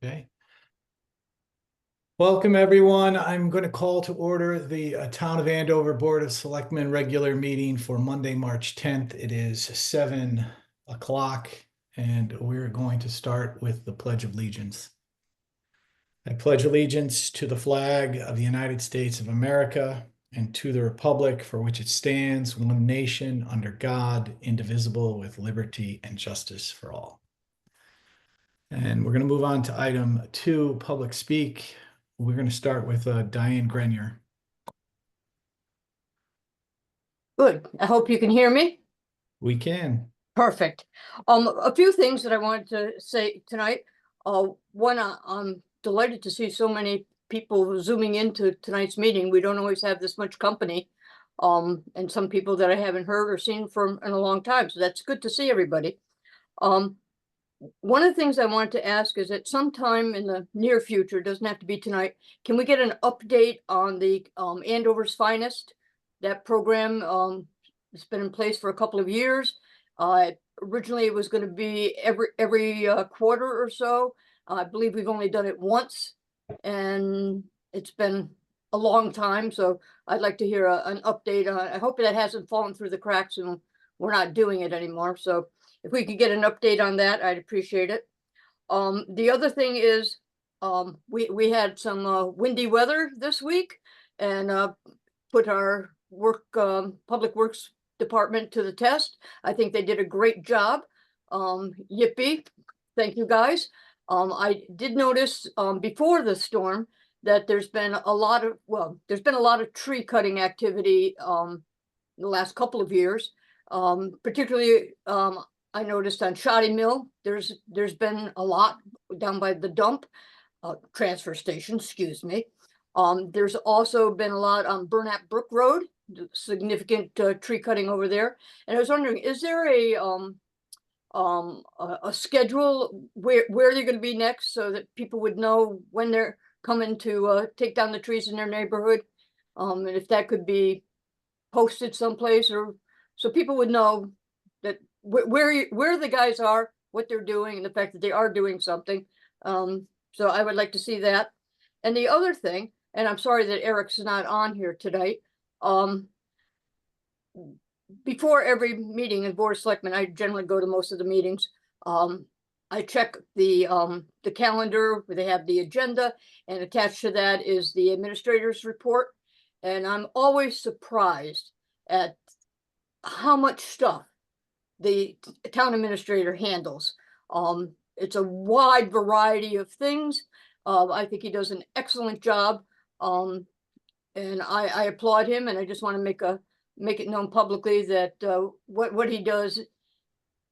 Okay. Welcome, everyone. I'm going to call to order the Town of Andover Board of Selectmen regular meeting for Monday, March 10th. It is 7 o'clock, and we're going to start with the Pledge of Allegiance. I pledge allegiance to the flag of the United States of America and to the republic for which it stands, one nation, under God, indivisible, with liberty and justice for all. And we're going to move on to item 2, public speak. We're going to start with Diane Grenier. Good. I hope you can hear me. We can. Perfect. A few things that I wanted to say tonight. One, I'm delighted to see so many people zooming into tonight's meeting. We don't always have this much company. And some people that I haven't heard or seen in a long time. So that's good to see everybody. One of the things I wanted to ask is that sometime in the near future, doesn't have to be tonight, can we get an update on the Andover's Finest? That program has been in place for a couple of years. Originally, it was going to be every quarter or so. I believe we've only done it once, and it's been a long time. So I'd like to hear an update on. I hope that hasn't fallen through the cracks and we're not doing it anymore. So if we could get an update on that, I'd appreciate it. The other thing is, we had some windy weather this week, and put our public works department to the test. I think they did a great job. Yippee! Thank you, guys. I did notice before the storm that there's been a lot of tree cutting activity the last couple of years. Particularly, I noticed on Shoddy Mill, there's been a lot down by the dump, transfer station, excuse me. There's also been a lot on Burnett Brook Road, significant tree cutting over there. And I was wondering, is there a schedule where they're going to be next, so that people would know when they're coming to take down the trees in their neighborhood? And if that could be posted someplace, or so people would know that where the guys are, what they're doing, and the fact that they are doing something. So I would like to see that. And the other thing, and I'm sorry that Eric's not on here tonight. Before every meeting in Board of Selectmen, I generally go to most of the meetings. I check the calendar where they have the agenda, and attached to that is the administrator's report. And I'm always surprised at how much stuff the town administrator handles. It's a wide variety of things. I think he does an excellent job. And I applaud him, and I just want to make it known publicly that what he does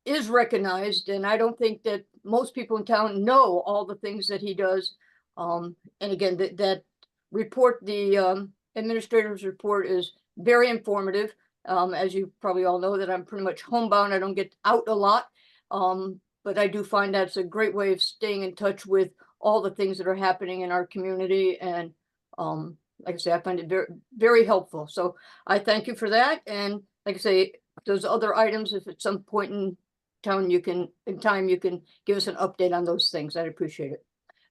is recognized. And I don't think that most people in town know all the things that he does. And again, that report, the administrator's report, is very informative. As you probably all know, that I'm pretty much homebound. I don't get out a lot. But I do find that's a great way of staying in touch with all the things that are happening in our community. And like I say, I find it very, very helpful. So I thank you for that. And like I say, those other items, if at some point in time you can give us an update on those things, I'd appreciate it.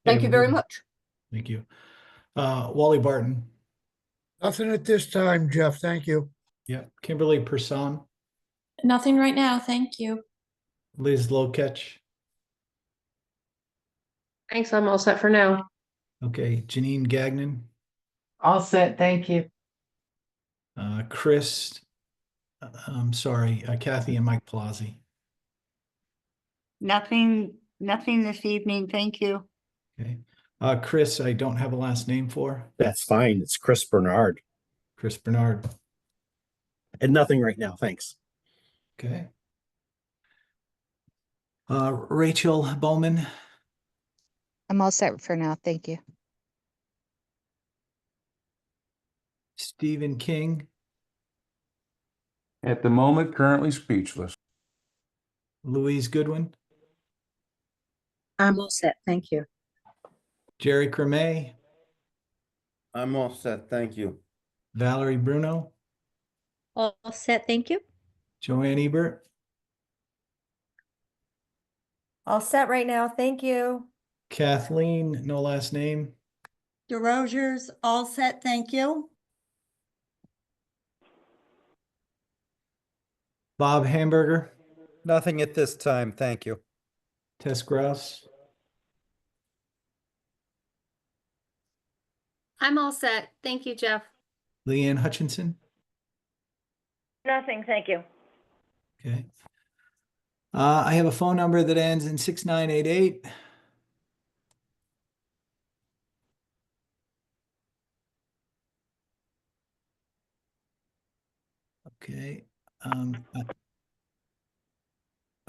Thank you very much. Thank you. Wally Barton. Nothing at this time, Jeff. Thank you. Yeah. Kimberly Person. Nothing right now, thank you. Liz Lokech. Thanks, I'm all set for now. Okay. Janine Gagnon. All set, thank you. Chris. I'm sorry, Kathy and Mike Palazzi. Nothing this evening, thank you. Okay. Chris, I don't have a last name for. That's fine. It's Chris Bernard. Chris Bernard. And nothing right now. Thanks. Okay. Rachel Bowman. I'm all set for now. Thank you. Stephen King. At the moment, currently speechless. Louise Goodwin. I'm all set, thank you. Jerry Cremay. I'm all set, thank you. Valerie Bruno. All set, thank you. Joanne Ebert. All set right now, thank you. Kathleen, no last name. DeRozier's all set, thank you. Bob Hamburger, Nothing at this time, thank you. Tess Grouse, I'm all set. Thank you, Jeff. Leanne Hutchinson. Nothing, thank you. Okay. I have a phone number that ends in 6988. Okay. I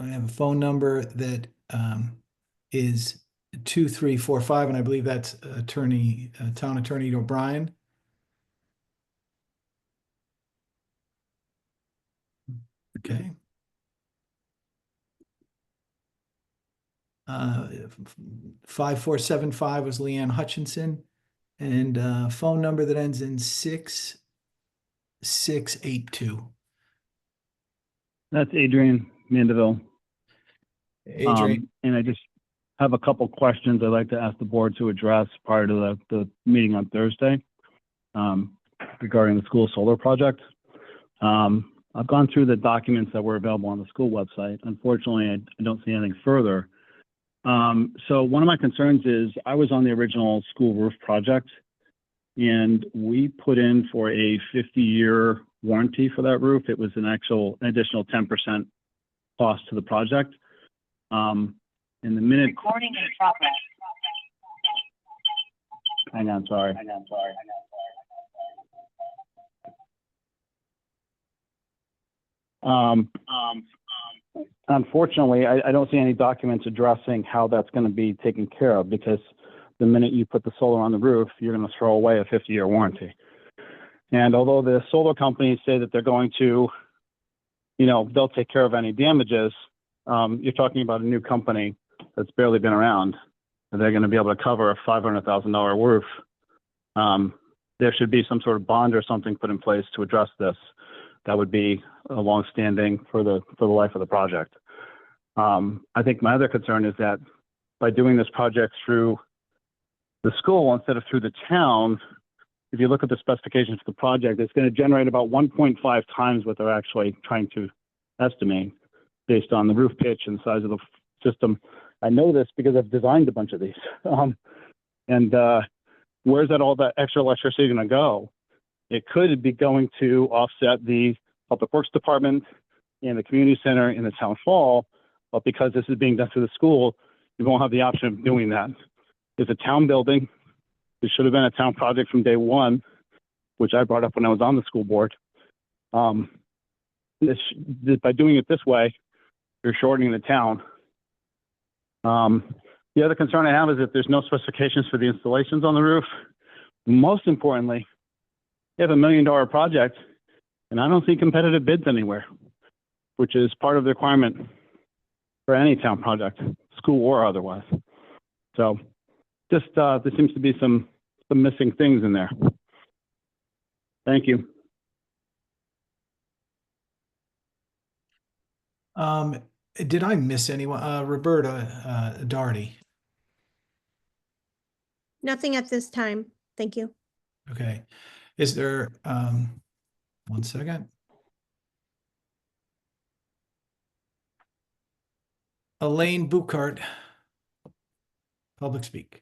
have a phone number that is 2345, and I believe that's Town Attorney O'Brien. Okay. 5475 was Leanne Hutchinson, and phone number that ends in 6682. That's Adrian Mandeville. Adrian, And I just have a couple questions I'd like to ask the board to address prior to the meeting on Thursday regarding the school solar project. I've gone through the documents that were available on the school website. Unfortunately, I don't see anything further. So one of my concerns is I was on the original school roof project, and we put in for a 50-year warranty for that roof. It was an additional 10% cost to the project. In the minute. Recording in progress. Hang on, sorry. Unfortunately, I don't see any documents addressing how that's going to be taken care of, because the minute you put the solar on the roof, you're going to throw away a 50-year warranty. And although the solar companies say that they're going to, they'll take care of any damages, you're talking about a new company that's barely been around, and they're going to be able to cover a $500,000 roof. There should be some sort of bond or something put in place to address this. That would be a long-standing for the life of the project. I think my other concern is that by doing this project through the school instead of through the town, if you look at the specifications for the project, it's going to generate about 1.5 times what they're actually trying to estimate based on the roof pitch and size of the system. I know this because I've designed a bunch of these. Where's all that extra electricity going to go? It could be going to offset the Public Works Department and the community center in the town hall, but because this is being done through the school, you won't have the option of doing that. It's a town building. It should have been a town project from day one, which I brought up when I was on the school board. By doing it this way, you're shortening the town. The other concern I have is that there's no specifications for the installations on the roof. Most importantly, you have $1 million project, and I don't see competitive bids anywhere, which is part of the requirement for any town project, school or otherwise. So just there seems to be some missing things in there. Thank you. did I miss anyone? Roberta Darty. Nothing at this time. Thank you. Okay. Is there, one second. Elaine Buchart, public speak.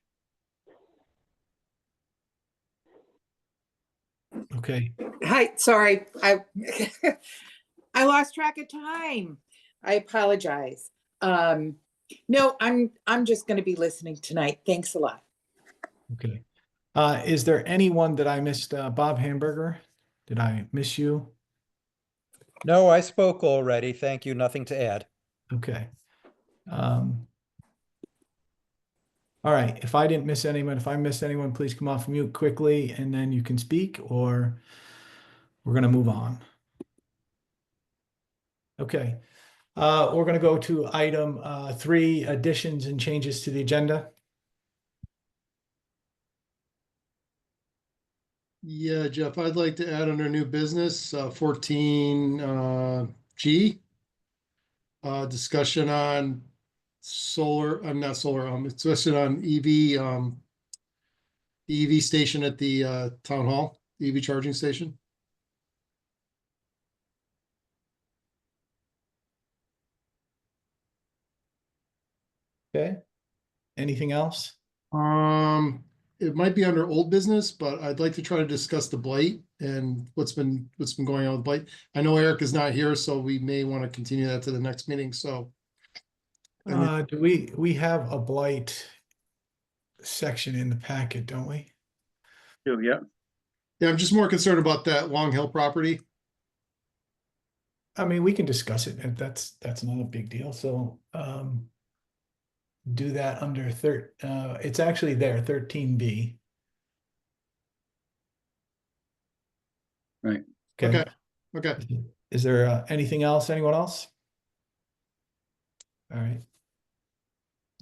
Okay. Hi, sorry, I I lost track of time. I apologize. No, I'm just going to be listening tonight. Thanks a lot. Okay. Is there anyone that I missed? Bob Hamburger, did I miss you? No, I spoke already. Thank you. Nothing to add. Okay. All right. If I didn't miss anyone, if I missed anyone, please come off mute quickly and then you can speak, or we're going to move on. Okay. We're going to go to item 3, additions and changes to the agenda. Yeah, Jeff, I'd like to add under new business, 14, G. Discussion on solar, I'm not solar, it's listed on EV, the EV station at the town hall, EV charging station. Okay. Anything else? It might be under old business, but I'd like to try to discuss the blight and what's been going on with blight. I know Eric is not here, so we may want to continue that to the next meeting, so. Do we have a blight section in the packet, don't we? Yeah. Yeah, I'm just more concerned about that Long Hill property. I mean, we can discuss it, and that's not a big deal, so, do that under it's actually there, 13B. Right. Okay. Okay. Is there anything else? Anyone else? All right.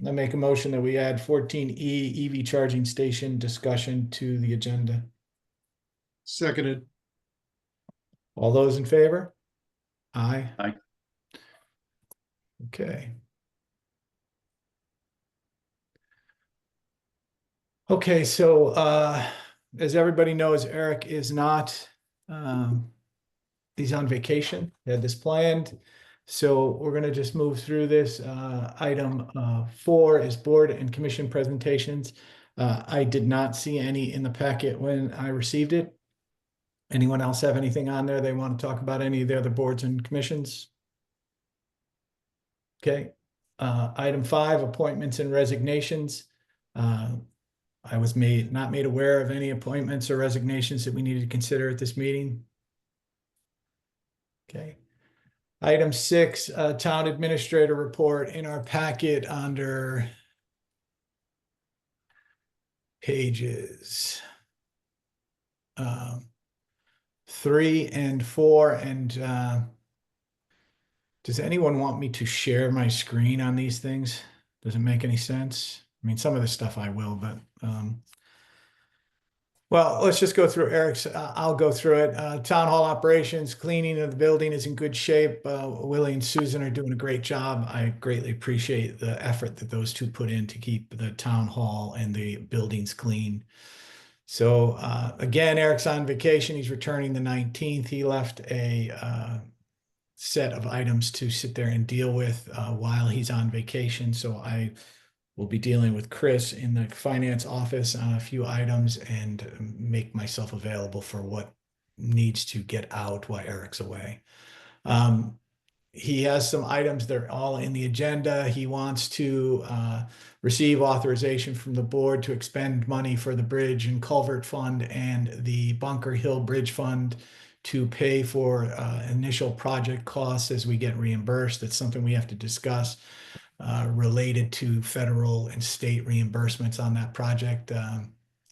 I make a motion that we add 14E EV charging station discussion to the agenda. Seconded. All those in favor? Aye. Aye. Okay. Okay, so as everybody knows, Eric is not he's on vacation. He had this planned. So we're gonna just move through this. Item 4 is board and commission presentations. I did not see any in the packet when I received it. Anyone else have anything on there they want to talk about, any of the other boards and commissions? Okay. Item 5, appointments and resignations. I was not made aware of any appointments or resignations that we needed to consider at this meeting. Okay. Item 6, town administrator report in our packet under pages 3 and 4. And does anyone want me to share my screen on these things? Does it make any sense? I mean, some of the stuff I will, but well, let's just go through Eric's. I'll go through it. Town hall operations, cleaning of the building is in good shape. Willie and Susan are doing a great job. I greatly appreciate the effort that those two put in to keep the town hall and the buildings clean. So again, Eric's on vacation. He's returning the 19th. He left a set of items to sit there and deal with while he's on vacation. So I will be dealing with Chris in the finance office on a few items and make myself available for what needs to get out while Eric's away. He has some items, they're all in the agenda. He wants to receive authorization from the board to expend money for the bridge and culvert fund and the Bunker Hill Bridge Fund to pay for initial project costs as we get reimbursed. That's something we have to discuss related to federal and state reimbursements on that project.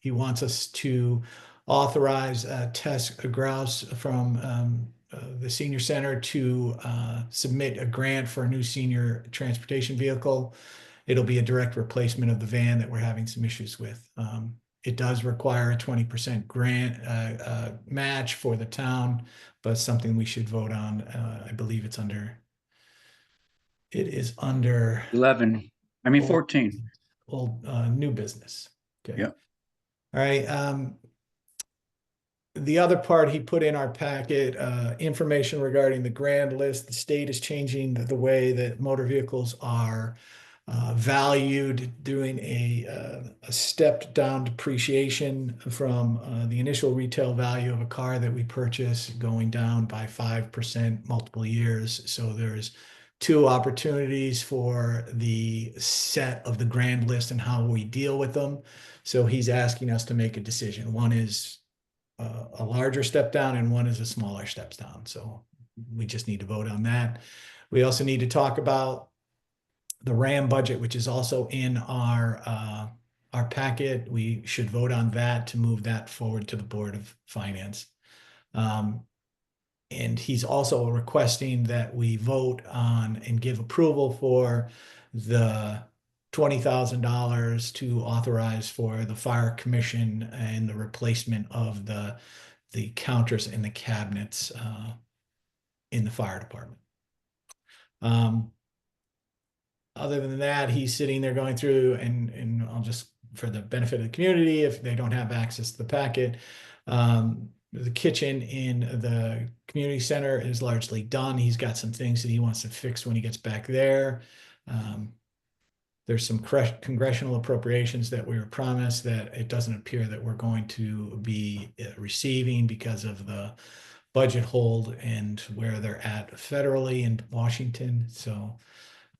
He wants us to authorize Tess Grouse from the senior center to submit a grant for a new senior transportation vehicle. It'll be a direct replacement of the van that we're having some issues with. It does require a 20% grant match for the town, but something we should vote on. I believe it is under 14. New business. Okay. Yep. All right. The other part he put in our packet, information regarding the grand list. The state is changing the way that motor vehicles are valued, doing a stepped down depreciation from the initial retail value of a car that we purchase going down by 5% multiple years. So there's 2 opportunities for the set of the grand list and how we deal with them. So he's asking us to make a decision. One is a larger step down and one is a smaller steps down. So we just need to vote on that. We also need to talk about the RAM budget, which is also in our packet. We should vote on that to move that forward to the Board of Finance. And he's also requesting that we vote on and give approval for the $20,000 to authorize for the fire commission and the replacement of the counters and the cabinets in the fire department. other than that, he's sitting there going through and I'll just, for the benefit of the community, if they don't have access to the packet, the kitchen in the community center is largely done. He's got some things that he wants to fix when he gets back there. There's some congressional appropriations that we were promised that it doesn't appear that we're going to be receiving because of the budget hold and where they're at federally in Washington. So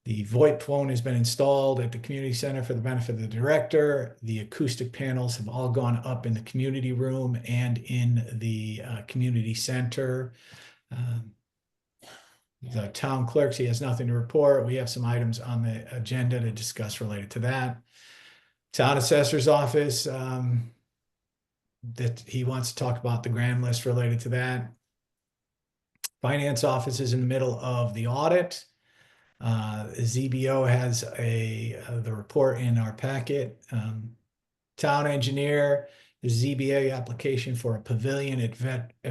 the VoIP phone has been installed at the community center for the benefit of the director. The acoustic panels have all gone up in the community room and in the community center. The town clerks, he has nothing to report. We have some items on the agenda to discuss related to that. Town assessor's office, that he wants to talk about the grand list related to that. Finance office is in the middle of the audit. ZBO has the report in our packet. Town engineer, the ZBA application for a pavilion at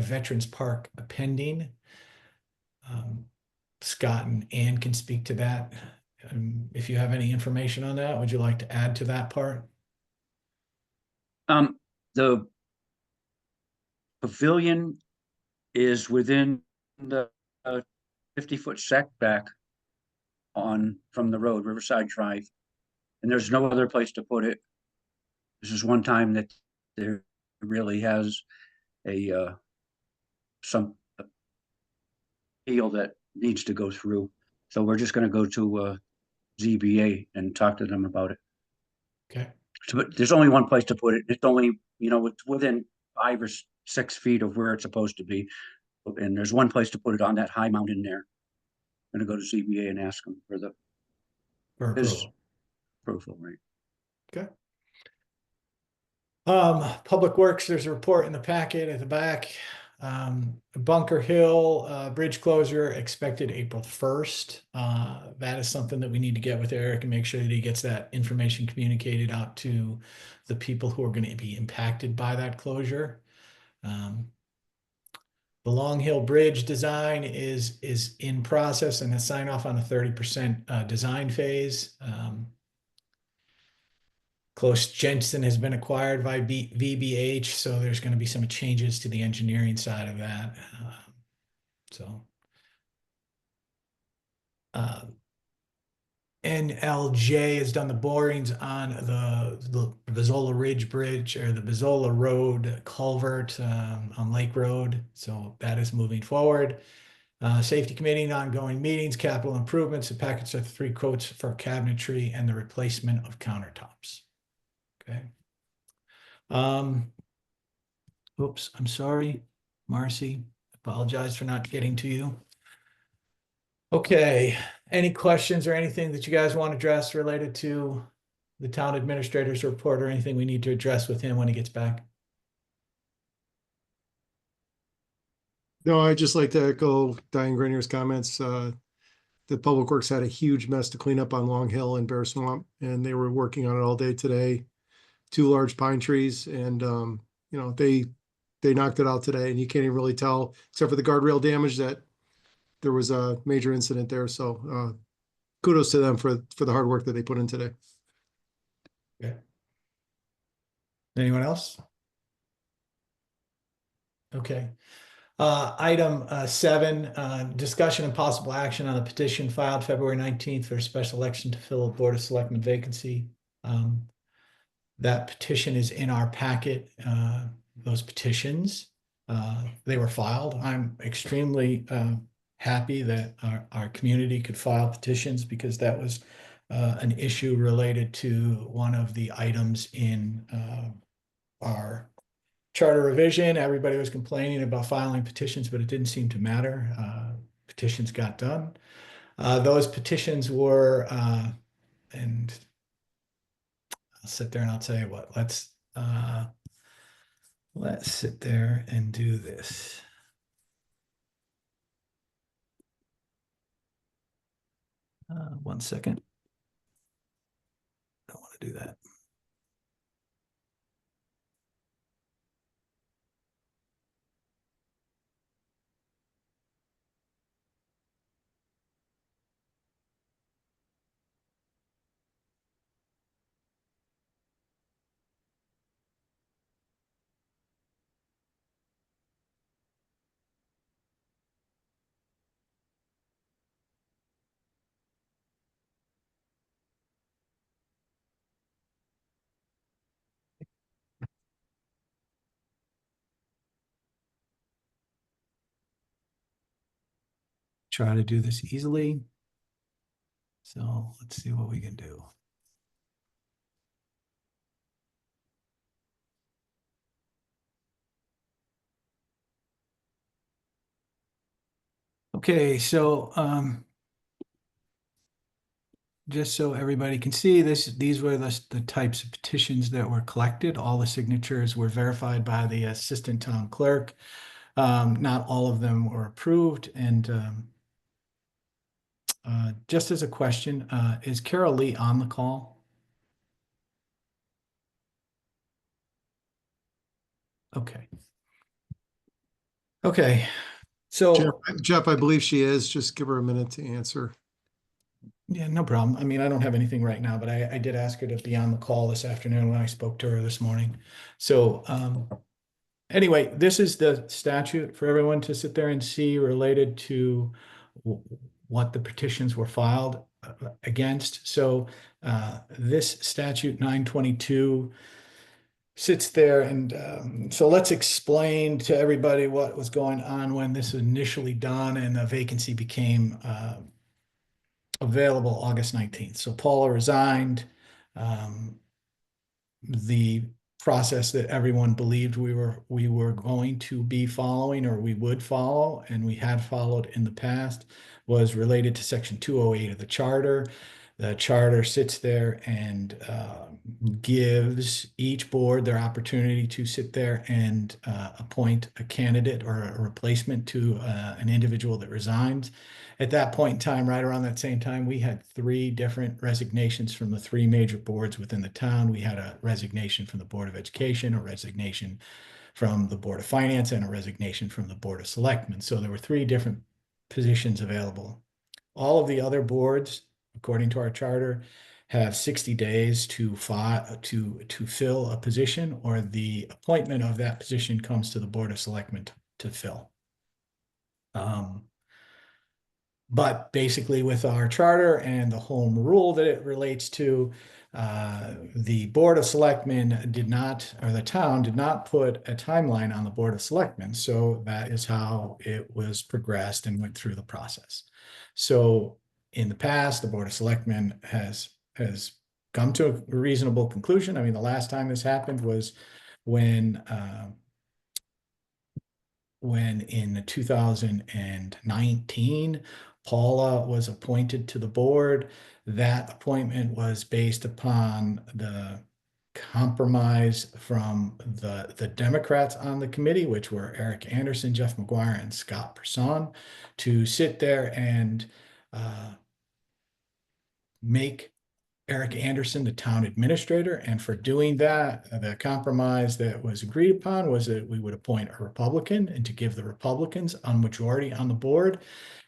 Veterans Park pending. Scott and Ann can speak to that. If you have any information on that, would you like to add to that part? The pavilion is within the 50-foot setback from the road, Riverside Drive, and there's no other place to put it. This is one time that there really has some appeal that needs to go through. So we're just going to go to ZBA and talk to them about it. Okay. So, but there's only one place to put it. It's only, it's within 5 or 6 feet of where it's supposed to be. And there's one place to put it on that high mountain there. I'm going to go to ZBA and ask them for his approval, right? Okay. Public Works, there's a report in the packet at the back. Bunker Hill bridge closure expected April 1st. That is something that we need to get with Eric and make sure that he gets that information communicated out to the people who are going to be impacted by that closure. The Long Hill Bridge design is in process and a sign off on a 30% design phase. Close Jensen has been acquired by VBH, so there's going to be some changes to the engineering side of that. NLJ has done the borings on the Bizzola Ridge Bridge or the Bizzola Road culvert on Lake Road. So that is moving forward. Safety Committee and ongoing meetings, capital improvements. The packets are 3 quotes for cabinetry and the replacement of countertops. Okay. Oops, I'm sorry, Marcy. Apologize for not getting to you. Okay, any questions or anything that you guys want to address related to the town administrator's report or anything we need to address with him when he gets back? No, I'd just like to echo Diane Granier's comments. The Public Works had a huge mess to clean up on Long Hill and Bear Swamp, and they were working on it all day today. 2 large pine trees, and they knocked it out today, and you can't even really tell, except for the guardrail damage, that there was a major incident there. So kudos to them for the hard work that they put in today. Okay. Anyone else? Okay. Item 7, discussion and possible action on a petition filed February 19th for a special election to fill a Board of Selectmen vacancy. That petition is in our packet. Those petitions, they were filed. I'm extremely happy that our community could file petitions because that was an issue related to one of the items in our charter revision. Everybody was complaining about filing petitions, but it didn't seem to matter. Petitions got done. Those petitions were, and I'll sit there and I'll tell you what, let's sit there and do this. One second. I don't want to do that. try to do this easily. So let's see what we can do. Okay, so just so everybody can see this, these were the types of petitions that were collected. All the signatures were verified by the assistant town clerk. Not all of them were approved. And just as a question, is Carol Lee on the call? Okay. Okay, so Jeff, I believe she is. Just give her a minute to answer. yeah, no problem. I mean, I don't have anything right now, but I did ask her to be on the call this afternoon when I spoke to her this morning. So anyway, this is the statute for everyone to sit there and see related to what the petitions were filed against. So this statute 922 sits there, and so let's explain to everybody what was going on when this was initially done and the vacancy became available August 19th. So Paula resigned. The process that everyone believed we were going to be following, or we would follow, and we had followed in the past, was related to section 208 of the charter. The charter sits there and gives each board their opportunity to sit there and appoint a candidate or a replacement to an individual that resigns. At that point in time, right around that same time, we had 3 different resignations from the 3 major boards within the town. We had a resignation from the Board of Education, a resignation from the Board of Finance, and a resignation from the Board of Selectmen. So there were 3 different positions available. All of the other boards, according to our charter, have 60 days to fill a position, or the appointment of that position comes to the Board of Selectmen to fill. But basically, with our charter and the home rule that it relates to, the Board of Selectmen did not, or the town did not put a timeline on the Board of Selectmen. So that is how it was progressed and went through the process. So in the past, the Board of Selectmen has come to a reasonable conclusion. I mean, the last time this happened was when in 2019, Paula was appointed to the board. That appointment was based upon the compromise from the Democrats on the committee, which were Eric Anderson, Jeff McGuire, and Scott Person, to sit there and make Eric Anderson the town administrator. And for doing that, the compromise that was agreed upon was that we would appoint a Republican, and to give the Republicans a majority on the board.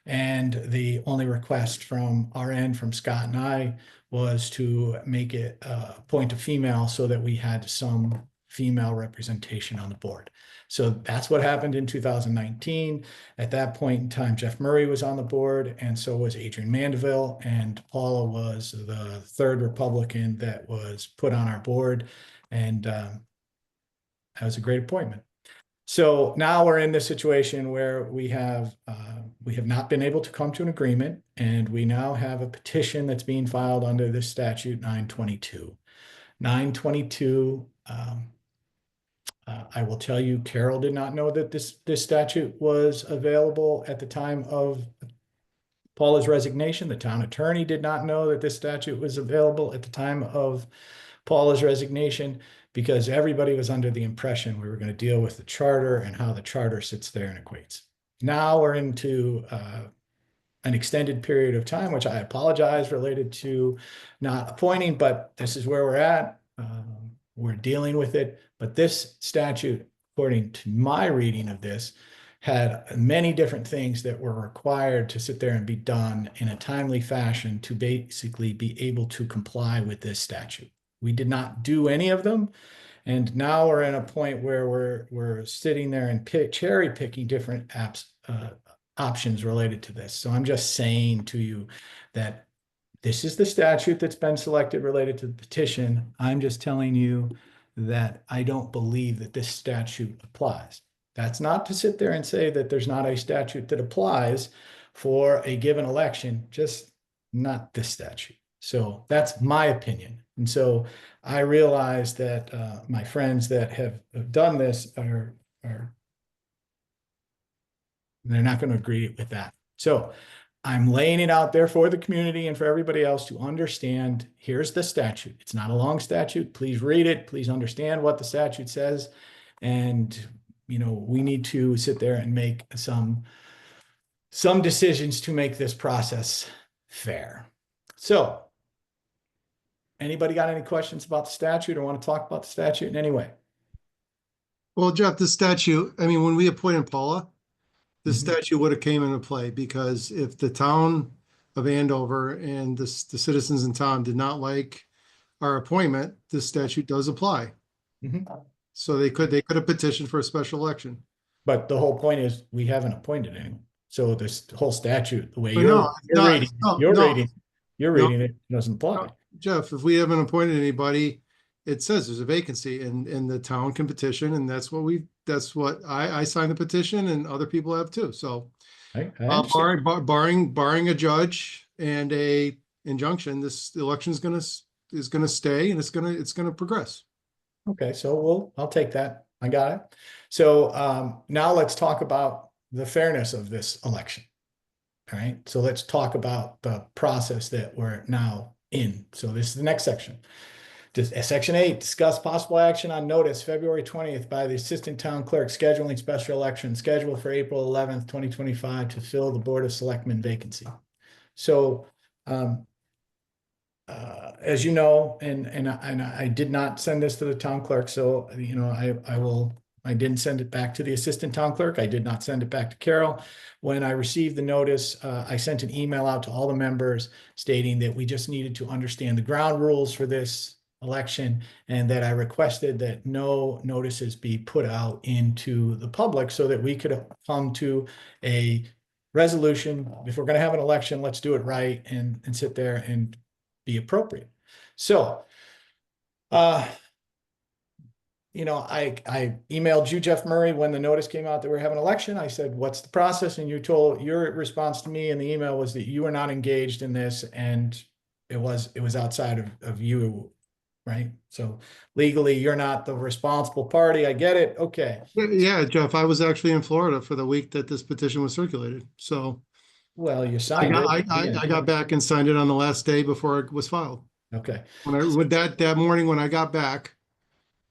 And the only request from our end, from Scott and I, was to make it appoint a female so that we had some female representation on the board. So that's what happened in 2019. At that point in time, Jeff Murray was on the board, and so was Adrian Mandeville, and Paula was the 3rd Republican that was put on our board. And that was a great appointment. So now we're in this situation where we have not been able to come to an agreement, and we now have a petition that's being filed under this statute 922. 922, I will tell you, Carol did not know that this statute was available at the time of Paula's resignation. The town attorney did not know that this statute was available at the time of Paula's resignation, because everybody was under the impression we were going to deal with the charter and how the charter sits there and equates. Now we're into an extended period of time, which I apologize, related to not appointing, but this is where we're at. We're dealing with it. But this statute, according to my reading of this, had many different things that were required to sit there and be done in a timely fashion to basically be able to comply with this statute. We did not do any of them. And now we're in a point where we're sitting there and cherry picking different options related to this. So I'm just saying to you that this is the statute that's been selected related to the petition. I'm just telling you that I don't believe that this statute applies. That's not to sit there and say that there's not a statute that applies, for a given election, just not this statute. So that's my opinion. And so I realize that my friends that have done this are they're not going to agree with that. So I'm laying it out there for the community and for everybody else to understand. Here's the statute. It's not a long statute. Please read it. Please understand what the statute says. And, you know, we need to sit there and make some decisions to make this process fair. So anybody got any questions about the statute or want to talk about the statute in any way? Well, Jeff, the statute, I mean, when we appointed Paula, the Mhm. statute would have came into play, because if the town of Andover and the citizens in town did not like our appointment, this statute does apply. Mhm. So they could have petitioned for a special election. But the whole point is we haven't appointed anyone. So this whole statute, the way But you're, no, you're reading, you're no, reading, you're no. reading it doesn't apply. Jeff, if we haven't appointed anybody, it says there's a vacancy, and the town can petition, and that's what I signed the petition, and other people have too. So I understand. barring a judge and a injunction, this election is gonna stay, and it's gonna progress. Okay, so I'll take that. I got it. So now let's talk about the fairness of this election. All right, so let's talk about the process that we're now in. So this is the next section. Section 8, discuss possible action on notice February 20th by the Assistant Town Clerk scheduling special election scheduled for April 11th, 2025 to fill the Board of Selectmen vacancy. So as you know, and I did not send this to the town clerk, so you know I didn't send it back to the assistant town clerk. I did not send it back to Carol. When I received the notice, I sent an email out to all the members stating that we just needed to understand the ground rules for this election, and that I requested that no notices be put out into the public so that we could come to a resolution. If we're going to have an election, let's do it right and sit there and be appropriate. So, you know, I emailed you, Jeff Murray, when the notice came out that we were having an election. I said, what's the process? And your response to me in the email was that you were not engaged in this, and it was outside of you, right? So legally, you're not the responsible party. I get it. Okay. Yeah, Jeff, I was actually in Florida for the week that this petition was circulated. So well, you signed it. I got back and signed it on the last day before it was filed. Okay. With that morning when I got back,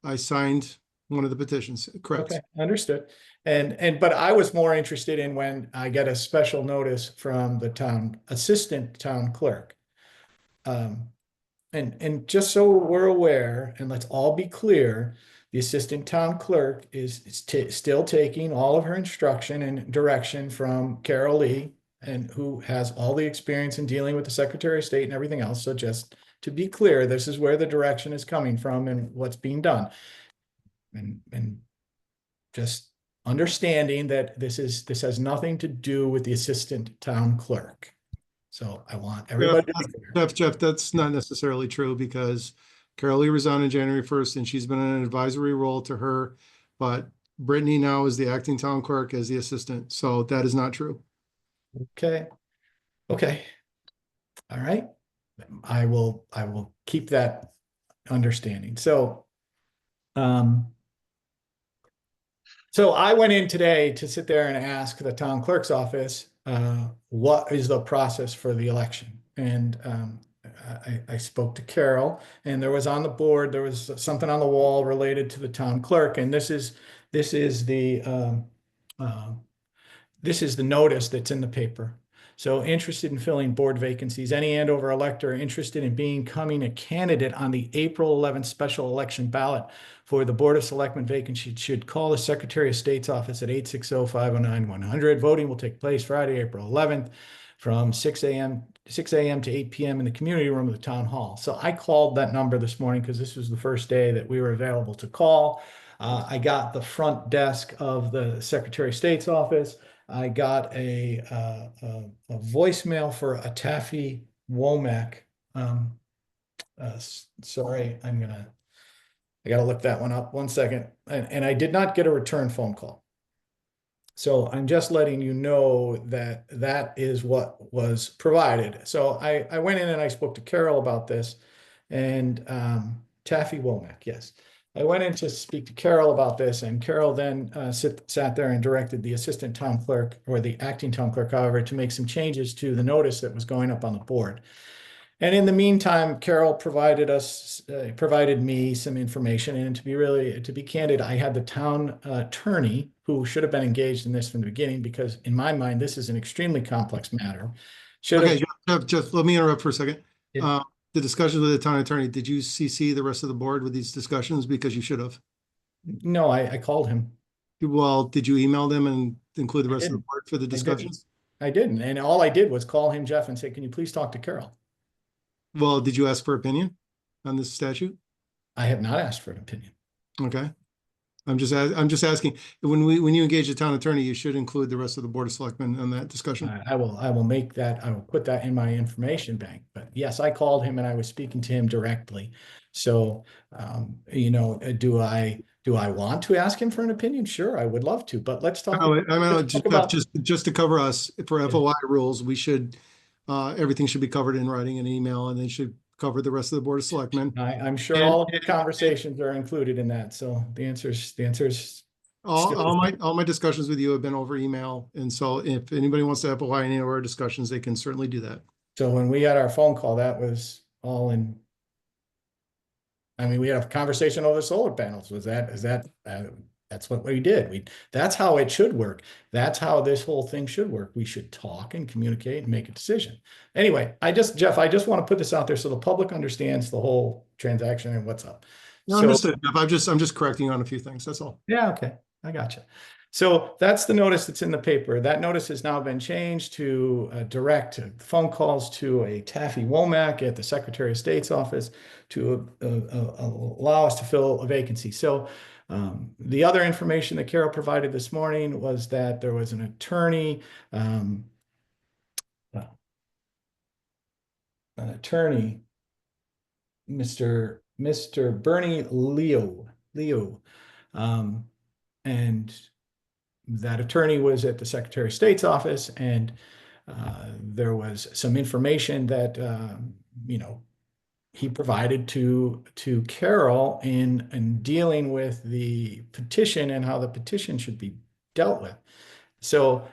I signed one of the petitions. Correct. Okay, understood. But I was more interested in when I get a special notice from the assistant town clerk. And just so we're aware, and let's all be clear, the assistant town clerk is still taking all of her instruction and direction from Carol Lee, and who has all the experience in dealing with the Secretary of State and everything else. So just to be clear, this is where the direction is coming from and what's being done. And just understanding that this has nothing to do with the assistant town clerk. So I want everybody to be clear. Jeff, that's not necessarily true, because Carol Lee resigned on January 1st, and she's been in an advisory role to her, but Brittany now is the acting town clerk as the assistant. So that is not true. Okay. Okay. All right. I will keep that understanding. So, so I went in today to sit there and ask the town clerk's office, what is the process for the election? And I spoke to Carol, and there was on the board, there was something on the wall related to the town clerk, and this is the notice that's in the paper. So interested in filling board vacancies, any Andover elector interested in becoming a candidate on the April 11th special election ballot for the Board of Selectmen vacancy should call the Secretary of State's office at 860-509-100. Voting will take place Friday, April 11th from 6 a.m. to 8 p.m. in the community room of the town hall. So I called that number this morning because this was the first day that we were available to call. I got the front desk of the Secretary of State's office. I got a voicemail for a Taffy Womack. Sorry, I gotta look that one up. 1 second. And I did not get a return phone call. So I'm just letting you know that that is what was provided. So I went in and I spoke to Carol about this, and Taffy Womack, yes. I went in to speak to Carol about this, and Carol then sat there and directed the assistant town clerk, or the acting town clerk, however, to make some changes to the notice that was going up on the board. And in the meantime, Carol provided me some information. And to be candid, I had the town attorney, who should have been engaged in this from the beginning, because in my mind, this is an extremely complex matter. Should have. Okay, Jeff, let me interrupt for a second. Yeah. The discussions with the town attorney, did you CC the rest of the board with these discussions? Because you should have. No, I called him. Well, did you email them and include the rest of the didn't. board for the I didn't. discussions? I didn't. And all I did was call him, Jeff, and say, can you please talk to Carol? Well, did you ask for opinion on this statute? I have not asked for an opinion. Okay. I'm just asking, when you engage the town attorney, you should include the rest of the board of selectmen in that discussion. I will make that, I will put that in my information bank. But yes, I called him and I was speaking to him directly. So, you know, do I want to ask him for an opinion? Sure, I would love to, but let's talk. Just to cover us for FOI rules, we should, everything should be covered in writing and email, and they should cover the rest of the board of selectmen. I'm sure all of the conversations are included in that. So the answer is all my discussions with you have been over email. And so if anybody wants to FOI any of our discussions, they can certainly do that. So when we had our phone call, that was all in. I mean, we had a conversation over solar panels. That's what we did. That's how it should work. That's how this whole thing should work. We should talk and communicate and make a decision. Anyway, Jeff, I just want to put this out there so the public understands the whole transaction and what's up. No, understood. I'm just correcting you on a few things. That's all. Yeah, okay. I gotcha. So that's the notice that's in the paper. That notice has now been changed to direct phone calls to a Taffy Womack at the Secretary of State's office to allow us to fill a vacancy. So the other information that Carol provided this morning was that there was an attorney, Mr. Bernie Leo, and that attorney was at the Secretary of State's office, and there was some information that you know, he provided to Carol in dealing with the petition and how the petition should be dealt with. So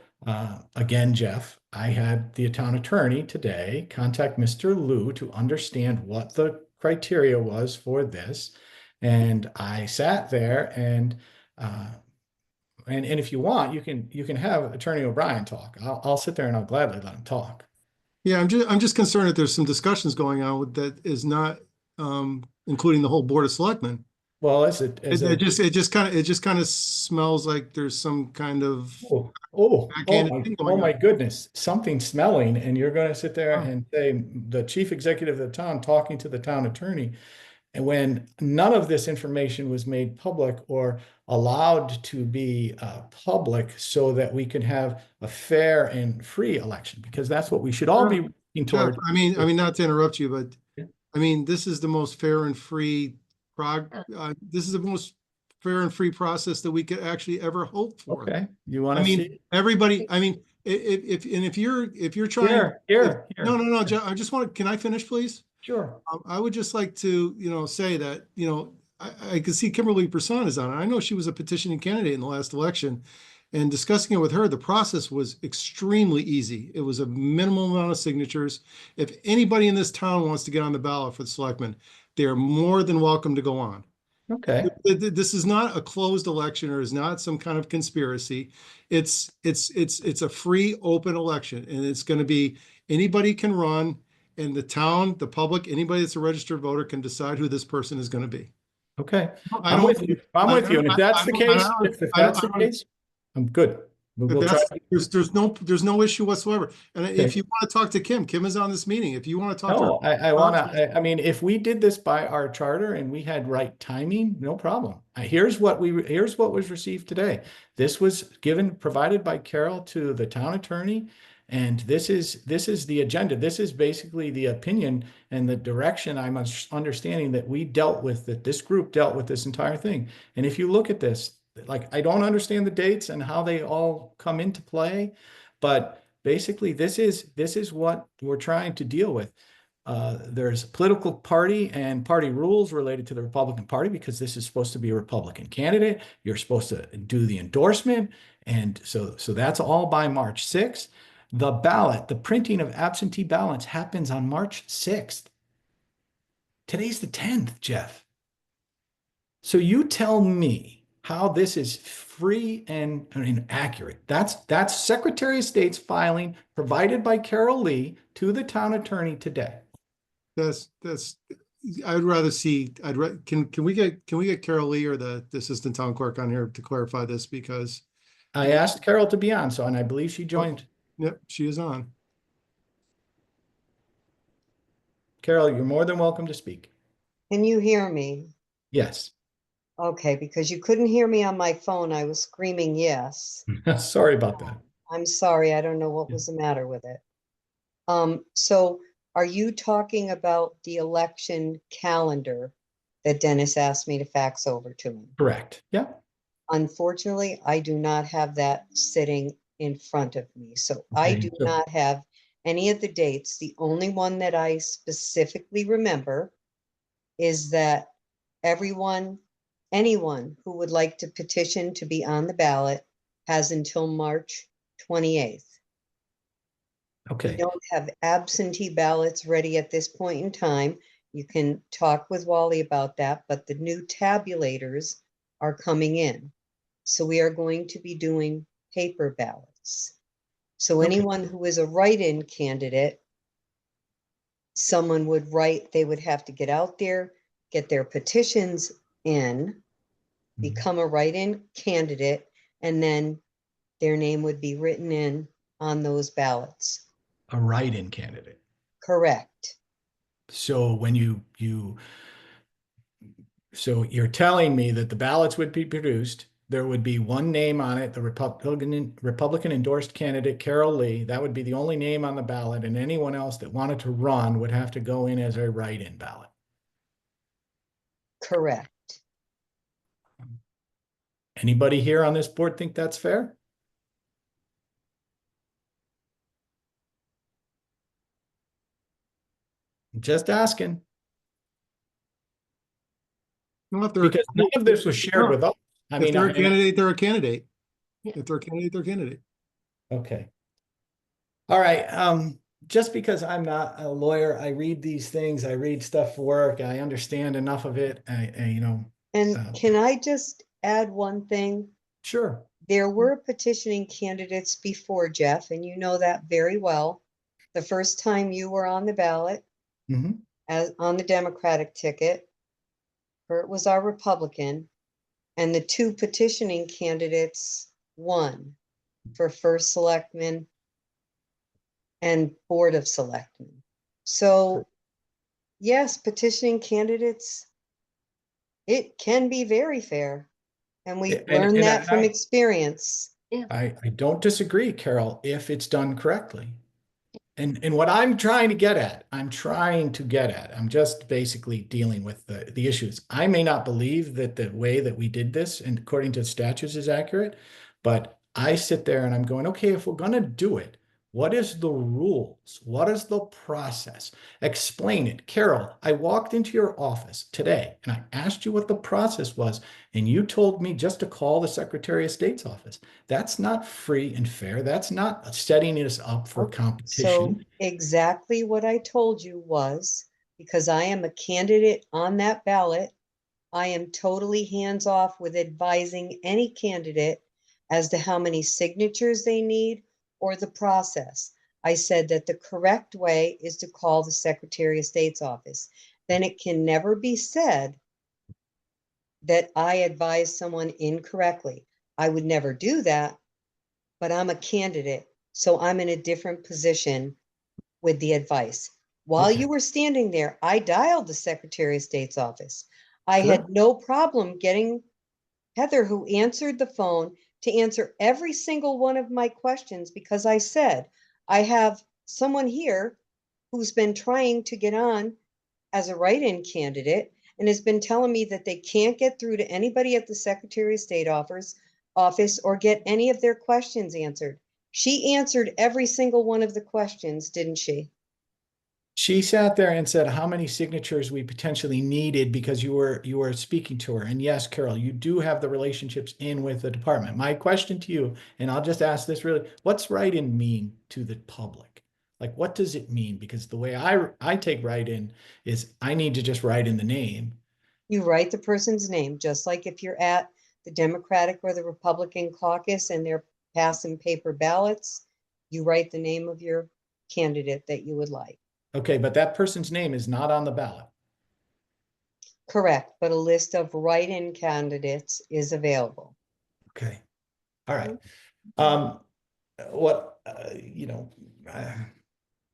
again, Jeff, I had the town attorney today contact Mr. Liu to understand what the criteria was for this, and I sat there and if you want, you can have Attorney O'Brien talk. I'll sit there and I'll gladly let him talk. Yeah, I'm just concerned that there's some discussions going on with that is not including the whole board of selectmen. Well, it just kind of smells like there's some kind of my goodness, something smelling, and you're going to sit there and say the chief executive of the town talking to the town attorney, and when none of this information was made public or allowed to be public, so that we can have a fair and free election, because that's what we should all be working toward. I mean, not to interrupt you, but I mean, this is the most fair and free this is the most fair and free process that we could actually ever hope for. Okay, you want to see everybody? I mean, if you're trying no, I just want to. Can I finish, please? Sure. I would just like to say that I could see Kimberly Person is on it. I know she was a petitioning candidate in the last election, and discussing it with her, the process was extremely easy. It was a minimal amount of signatures. If anybody in this town wants to get on the ballot for the selectmen, they are more than welcome to go on. Okay. This is not a closed election, or is not some kind of conspiracy. It's a free, open election, and it's going to be anybody can run, and the town, the public, anybody that's a registered voter can decide who this person is going to be. Okay. I'm with you. And if that's the case, I'm good. There's no issue whatsoever. And if you want to talk to Kim is on this meeting. If you want to talk to her. I mean, if we did this by our charter and we had right timing, no problem. Here's what was received today. This was provided by Carol to the town attorney. And this is the agenda. This is basically the opinion and the direction I'm understanding that we dealt with, that this group dealt with this entire thing. And if you look at this, like, I don't understand the dates and how they all come into play, but basically this is what we're trying to deal with. There's a political party and party rules related to the Republican Party because this is supposed to be a Republican candidate. You're supposed to do the endorsement. And so that's all by March 6th. The ballot, the printing of absentee ballots happens on March 6th. Today's the 10th, Jeff. So you tell me how this is free and accurate. That's Secretary of State's filing provided by Carol Lee to the town attorney today. That's, I'd rather see, can we get Carol Lee or the assistant town clerk on here to clarify this, because I asked Carol to be on, so, and I believe she joined. yep, she is on. Carol, you're more than welcome to speak. Can you hear me? Yes. Okay, because you couldn't hear me on my phone. I was screaming yes. Sorry about that. I'm sorry. I don't know what was the matter with it. So are you talking about the election calendar that Dennis asked me to fax over to him? Correct. Yeah. Unfortunately, I do not have that sitting in front of me. So I Okay, do so- not have any of the dates. The only one that I specifically remember is that anyone who would like to petition to be on the ballot has until March 28th. We Okay. don't have absentee ballots ready at this point in time. You can talk with Wally about that, but the new tabulators are coming in. So we are going to be doing paper ballots. So anyone who is a write-in candidate, someone would write, they would have to get out there, get their petitions in, become a write-in candidate, and then their name would be written in on those ballots. A write-in candidate. Correct. So when so you're telling me that the ballots would be produced, there would be one name on it, the Republican endorsed candidate, Carol Lee. That would be the only name on the ballot, and anyone else that wanted to run would have to go in as a write-in ballot. Correct. Anybody here on this board think that's fair? Just asking. Well, if they're, Because none of this was shared with us. I if mean, they're a candidate, they're a candidate. If they're a candidate, they're a candidate. okay. All right. Just because I'm not a lawyer, I read these things, I read stuff for work, I understand enough of it. And can I just add one thing? Sure. There were petitioning candidates before, Jeff, and you know that very well. The first time you were on the ballot as on the Democratic ticket, Kurt was our Republican, and the two petitioning candidates won for first selectman and board of selectmen. So yes, petitioning candidates, it can be very fair. And we've learned that from experience. I don't disagree, Carol, if it's done correctly. And what I'm trying to get at, I'm just basically dealing with the issues. I may not believe that the way that we did this and according to statutes is accurate, but I sit there and I'm going, okay, if we're going to do it, what is the rules? What is the process? Explain it. Carol, I walked into your office today and I asked you what the process was, and you told me just to call the Secretary of State's office. That's not free and fair. That's not setting us up for competition. So exactly what I told you was, because I am a candidate on that ballot, I am totally hands-off with advising any candidate as to how many signatures they need or the process. I said that the correct way is to call the Secretary of State's office. Then it can never be said that I advised someone incorrectly. I would never do that, but I'm a candidate, so I'm in a different position with the advice. While you were standing there, I dialed the Secretary of State's office. I had no problem getting Heather, who answered the phone, to answer every single one of my questions, because I said, I have someone here who's been trying to get on as a write-in candidate, and has been telling me that they can't get through to anybody at the Secretary of State office or get any of their questions answered. She answered every single one of the questions, didn't she? She sat there and said how many signatures we potentially needed because you were speaking to her. And yes, Carol, you do have the relationships in with the department. My question to you, and I'll just ask this really, what's write-in mean to the public? Like, what does it mean? Because the way I take write-in is I need to just write in the name. You write the person's name, just like if you're at the Democratic or the Republican caucus and they're passing paper ballots, you write the name of your candidate that you would like. Okay, but that person's name is not on the ballot. Correct, but a list of write-in candidates is available. Okay. All right.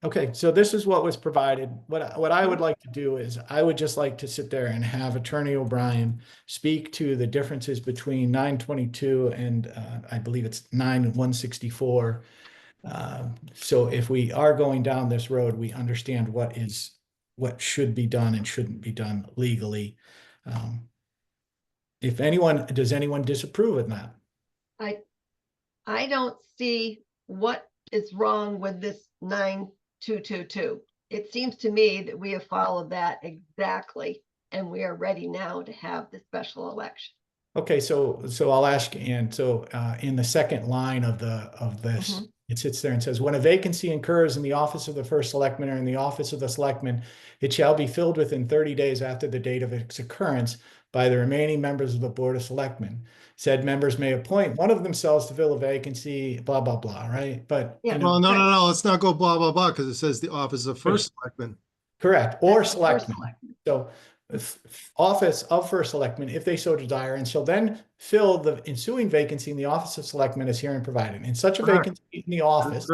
Okay, so this is what was provided. What I would like to do is I would just like to sit there and have Attorney O'Brien speak to the differences between 922 and I believe it's 9164. So if we are going down this road, we understand what should be done and shouldn't be done legally. Does anyone disapprove of that? I don't see what is wrong with this 9222. It seems to me that we have followed that exactly, and we are ready now to have the special election. Okay, so I'll ask Ann. So in the second line of this, it sits there and says, when a vacancy incurs in the office of the first selectman or in the office of the selectman, it shall be filled within 30 days after the date of its occurrence by the remaining members of the Board of Selectmen. Said members may appoint one of themselves to fill a vacancy, blah, blah, blah, right? But Yeah. Well, no, let's not go blah, blah, blah, because it says the office of first selectman. Correct, or selectman. So office of first selectman, if they so desire, and shall then fill the ensuing vacancy in the office of selectman as herein provided. In such a vacancy in the office,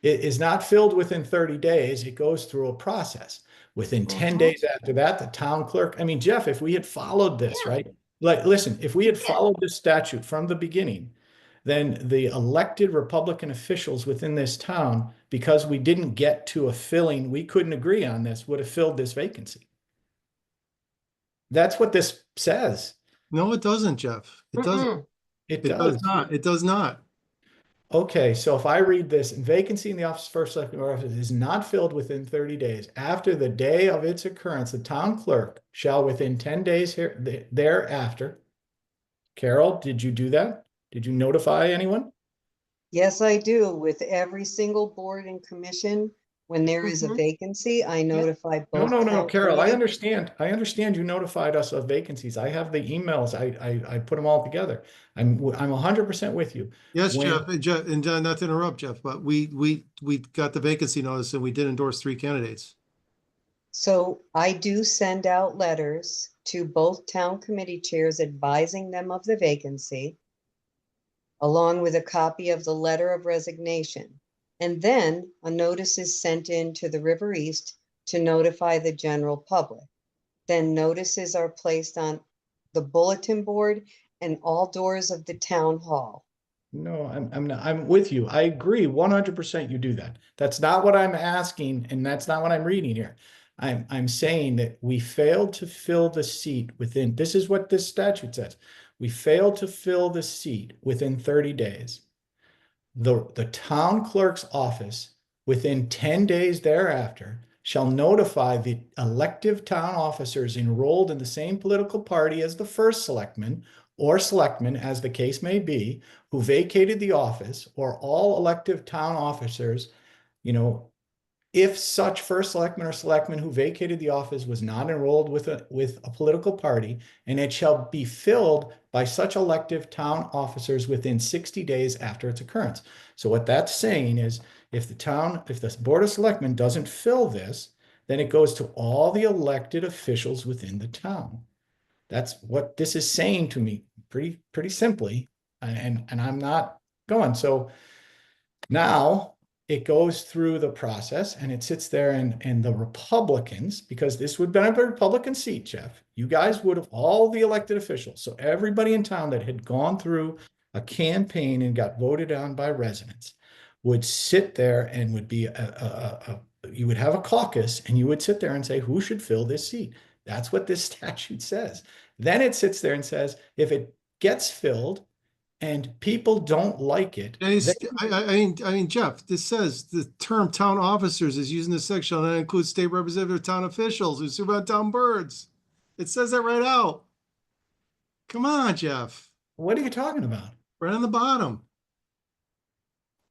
it is not filled within 30 days. It goes through a process. Within 10 days after that, the town clerk, I mean, Jeff, if we had followed this, right? Like, listen, if we had followed this statute from the beginning, then the elected Republican officials within this town, because we didn't get to a filling, we couldn't agree on this, would have filled this vacancy. That's what this says. No, it doesn't, Jeff. It doesn't. It does does. not. It does not. Okay, so if I read this, vacancy in the office of first selectman or office is not filled within 30 days after the day of its occurrence, the town clerk shall within 10 days thereafter. Carol, did you do that? Did you notify anyone? Yes, I do. With every single board and commission, when there is a vacancy, I notify both. No, Carol, I committees. understand you notified us of vacancies. I have the emails. I put them all together. I'm 100% with you. Yes, Jeff, and John, not to interrupt, Jeff, but we got the vacancy notice and we did endorse 3 candidates. So I do send out letters to both town committee chairs advising them of the vacancy, along with a copy of the letter of resignation. And then a notice is sent in to the River East to notify the general public. Then notices are placed on the bulletin board and all doors of the town hall. No, I'm with you. I agree 100% you do that. That's not what I'm asking, and that's not what I'm reading here. I'm saying that we failed to fill the seat within, this is what this statute says. We failed to fill the seat within 30 days. The town clerk's office within 10 days thereafter shall notify the elective town officers enrolled in the same political party as the first selectman or selectman, as the case may be, who vacated the office, or all elective town officers, if such first selectman or selectman who vacated the office was not enrolled with a political party, and it shall be filled by such elective town officers within 60 days after its occurrence. So what that's saying is if the Board of Selectmen doesn't fill this, then it goes to all the elected officials within the town. That's what this is saying to me pretty simply. And I'm not going. So now it goes through the process and it sits there, and the Republicans, because this would have been a Republican seat, Jeff, you guys would have, all the elected officials, so everybody in town that had gone through a campaign and got voted on by residents would sit there and would be you would have a caucus, and you would sit there and say, who should fill this seat? That's what this statute says. Then it sits there and says, if it gets filled and people don't like it, then I mean, Jeff, this says the term town officers is used in this section, and that includes state representative town officials who serve on town boards. It says that right out. Come on, Jeff. what are you talking about? Right on the bottom.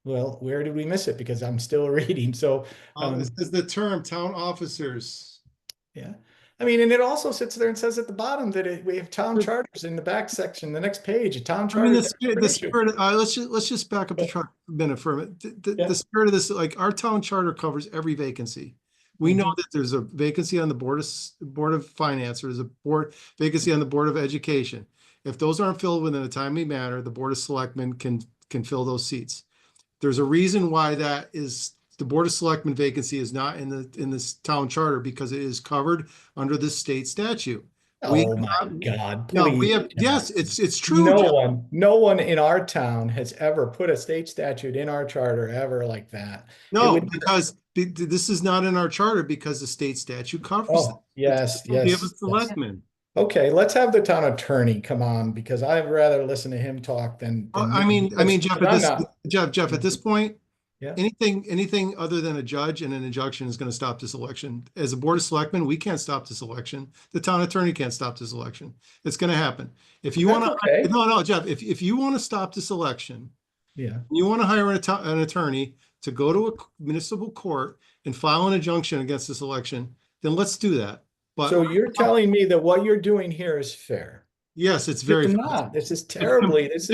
Well, where did we miss it? Because I'm still reading. So, This is the term town officers. yeah. I mean, and it also sits there and says at the bottom that we have town charters in the back section, the next page, a town I charter. mean, the spirit, let's just back up the chart a minute for a minute. The spirit of this, like our town charter covers every vacancy. We know that there's a vacancy on the board of finance, or there's a vacancy on the board of education. If those aren't filled within a timely manner, the board of selectmen can fill those seats. There's a reason why that is. The board of selectmen vacancy is not in this town charter because it is covered under the state statute. Oh my God, No, please. we have, yes, it's true. No one in our town has ever put a state statute in our charter ever like that. No, because this is not in our charter because the state statute covers it. Yes, We have a yes. selectman. Okay, let's have the town attorney come on because I'd rather listen to him talk than. I mean, Jeff, at this point, yeah. Anything other than a judge and an injunction is going to stop this election. As a board of selectmen, we can't stop this election. The town attorney can't stop this election. It's going to happen. If you want to, no, Jeff, if you want to stop this election, you want to hire an attorney to go to a municipal court and file an injunction against this election, then let's do that. But so you're telling me that what you're doing here is fair? Yes, it's very fair. Not. This is terribly. It's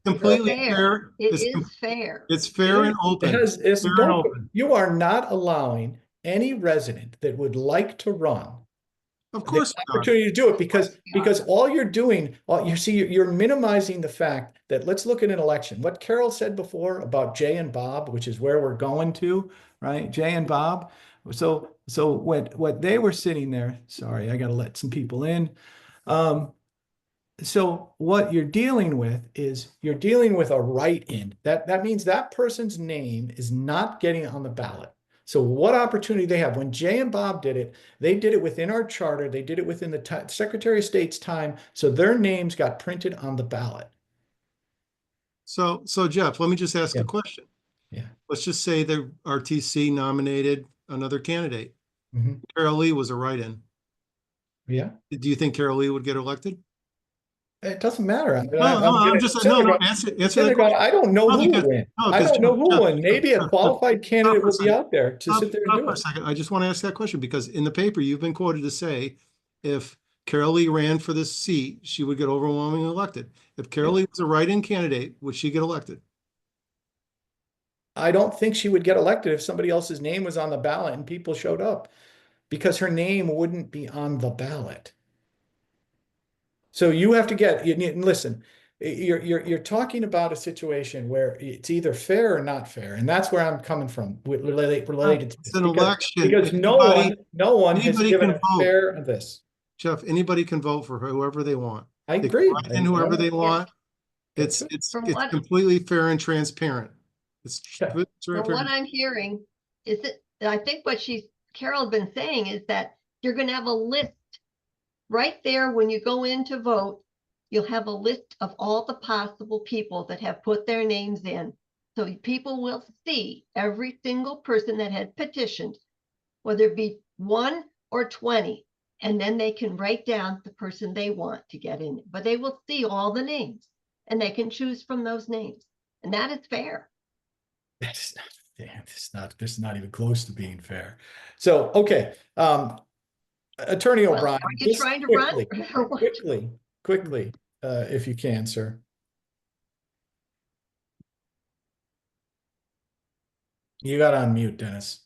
completely fair. It is fair. It's fair and open. You are not allowing any resident that would like to run. Of course, the opportunity to do it because all you're doing, you're minimizing the fact that let's look at an election. What Carol said before about Jay and Bob, which is where we're going to, right? Jay and Bob. So what they were sitting there. Sorry, I got to let some people in. So what you're dealing with is you're dealing with a write-in. That means that person's name is not getting on the ballot. So what opportunity they have? When Jay and Bob did it, they did it within our charter. They did it within the Secretary of State's time. So their names got printed on the ballot. So Jeff, let me just ask a question. Yeah. Let's just say the RTC nominated another candidate. Carol Lee was a write-in. Yeah. Do you think Carol Lee would get elected? It doesn't matter. Answer that question. I don't know who will win. I don't know who will win. Maybe a qualified candidate will be out there to sit there and do it. I just want to ask that question because in the paper you've been quoted to say if Carol Lee ran for this seat, she would get overwhelmingly elected. If Carol Lee was a write-in candidate, would she get elected? I don't think she would get elected if somebody else's name was on the ballot and people showed up because her name wouldn't be on the ballot. So you have to listen, you're talking about a situation where it's either fair or not fair. And that's where I'm coming from related to it's an election. Because no one has given a fair of this. Jeff, anybody can vote for whoever they want. I agree. And whoever they want. It's completely fair and transparent. From what I'm hearing is that I think what Carol's been saying is that you're going to have a list right there when you go in to vote. You'll have a list of all the possible people that have put their names in. So people will see every single person that had petitioned, whether it be 1 or 20, and then they can write down the person they want to get in. But they will see all the names and they can choose from those names. And that is fair. That's not fair. This is not even close to being fair. So, okay. Attorney O'Brien. Are you trying to run? Quickly, if you can, sir. You got on mute, Dennis.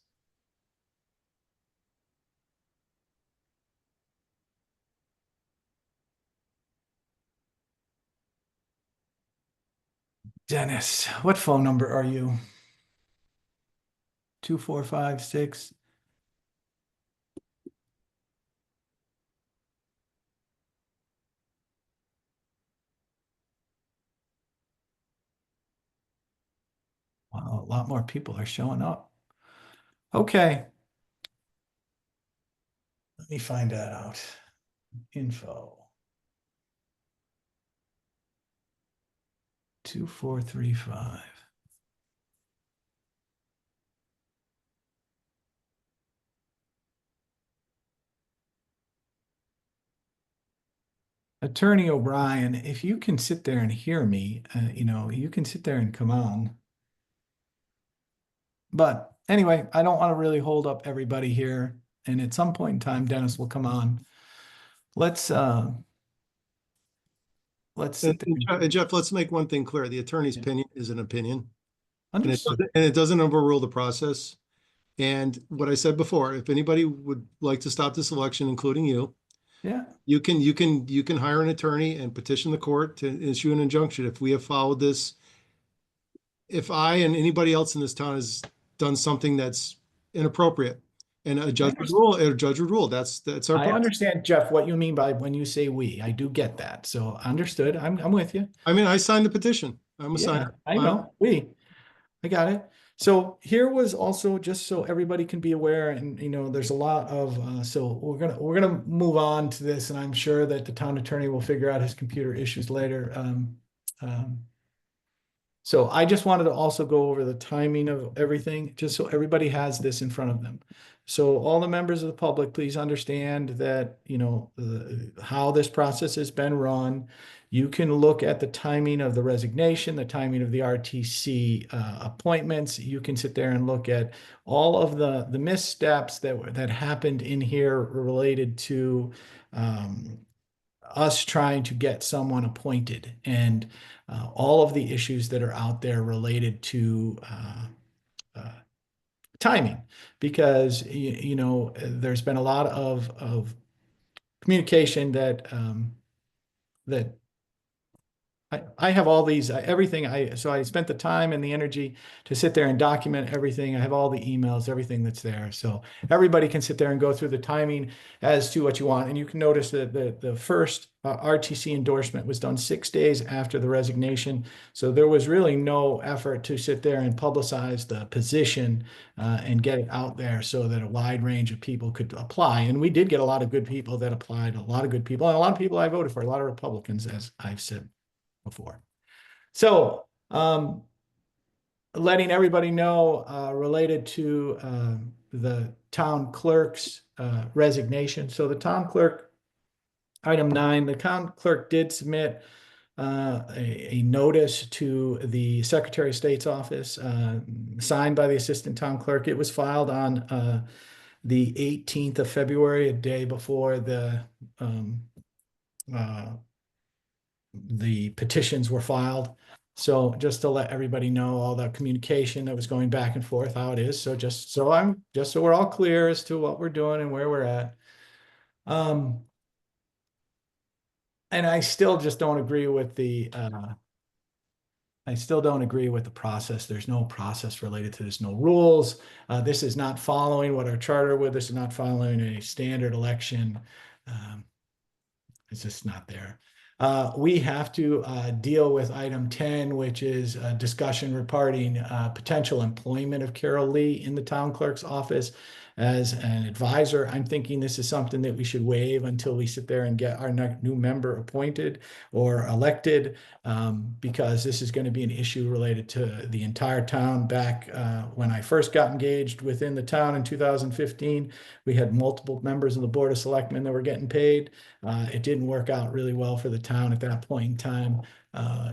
Dennis, what phone number are you? 2456. Wow, a lot more people are showing up. Okay. Let me find that out. Info. 2435. Attorney O'Brien, if you can sit there and hear me, you can sit there and come on. But anyway, I don't want to really hold up everybody here. And at some point in time, Dennis will come on. Let's sit And, there. and Jeff, let's make one thing clear. The attorney's opinion is an opinion. Understood. And it doesn't overrule the process. And what I said before, if anybody would like to stop this election, including you, Yeah. you can hire an attorney and petition the court to issue an injunction. If we have followed this, if I and anybody else in this town has done something that's inappropriate, and a judge would rule, that's our I process. understand, Jeff, what you mean by when you say we. I do get that. So understood. I'm with you. I mean, I signed the petition. I'm a Yeah, signer. I know. I got it. So here was also, just so everybody can be aware, and there's a lot of so we're gonna move on to this, and I'm sure that the town attorney will figure out his computer issues later. So I just wanted to also go over the timing of everything, just so everybody has this in front of them. So all the members of the public, please understand that, how this process has been run. You can look at the timing of the resignation, the timing of the RTC appointments. You can sit there and look at all of the missteps that happened in here related to us trying to get someone appointed, and all of the issues that are out there related to timing, because there's been a lot of communication that that I have all these, everything. So I spent the time and the energy to sit there and document everything. I have all the emails, everything that's there. So everybody can sit there and go through the timing as to what you want. And you can notice that the first RTC endorsement was done 6 days after the resignation. So there was really no effort to sit there and publicize the position and get it out there so that a wide range of people could apply. And we did get a lot of good people that applied, a lot of good people, and a lot of people I voted for, a lot of Republicans, as I've said before. So letting everybody know related to the town clerk's resignation. So the town clerk, item 9, the town clerk did submit a notice to the Secretary of State's office, signed by the assistant town clerk. It was filed on the 18th of February, a day before the petitions were filed. So just to let everybody know all the communication that was going back and forth, how it is. So just so we're all clear as to what we're doing and where we're at. And I still just don't agree with the process. There's no process related to this, no rules. This is not following what our charter would. This is not following a standard election. It's just not there. We have to deal with item 10, which is a discussion regarding potential employment of Carol Lee in the town clerk's office as an advisor. I'm thinking this is something that we should waive until we sit there and get our new member appointed or elected, because this is going to be an issue related to the entire town. Back when I first got engaged within the town in 2015, we had multiple members of the Board of Selectmen that were getting paid. It didn't work out really well for the town at that point in time.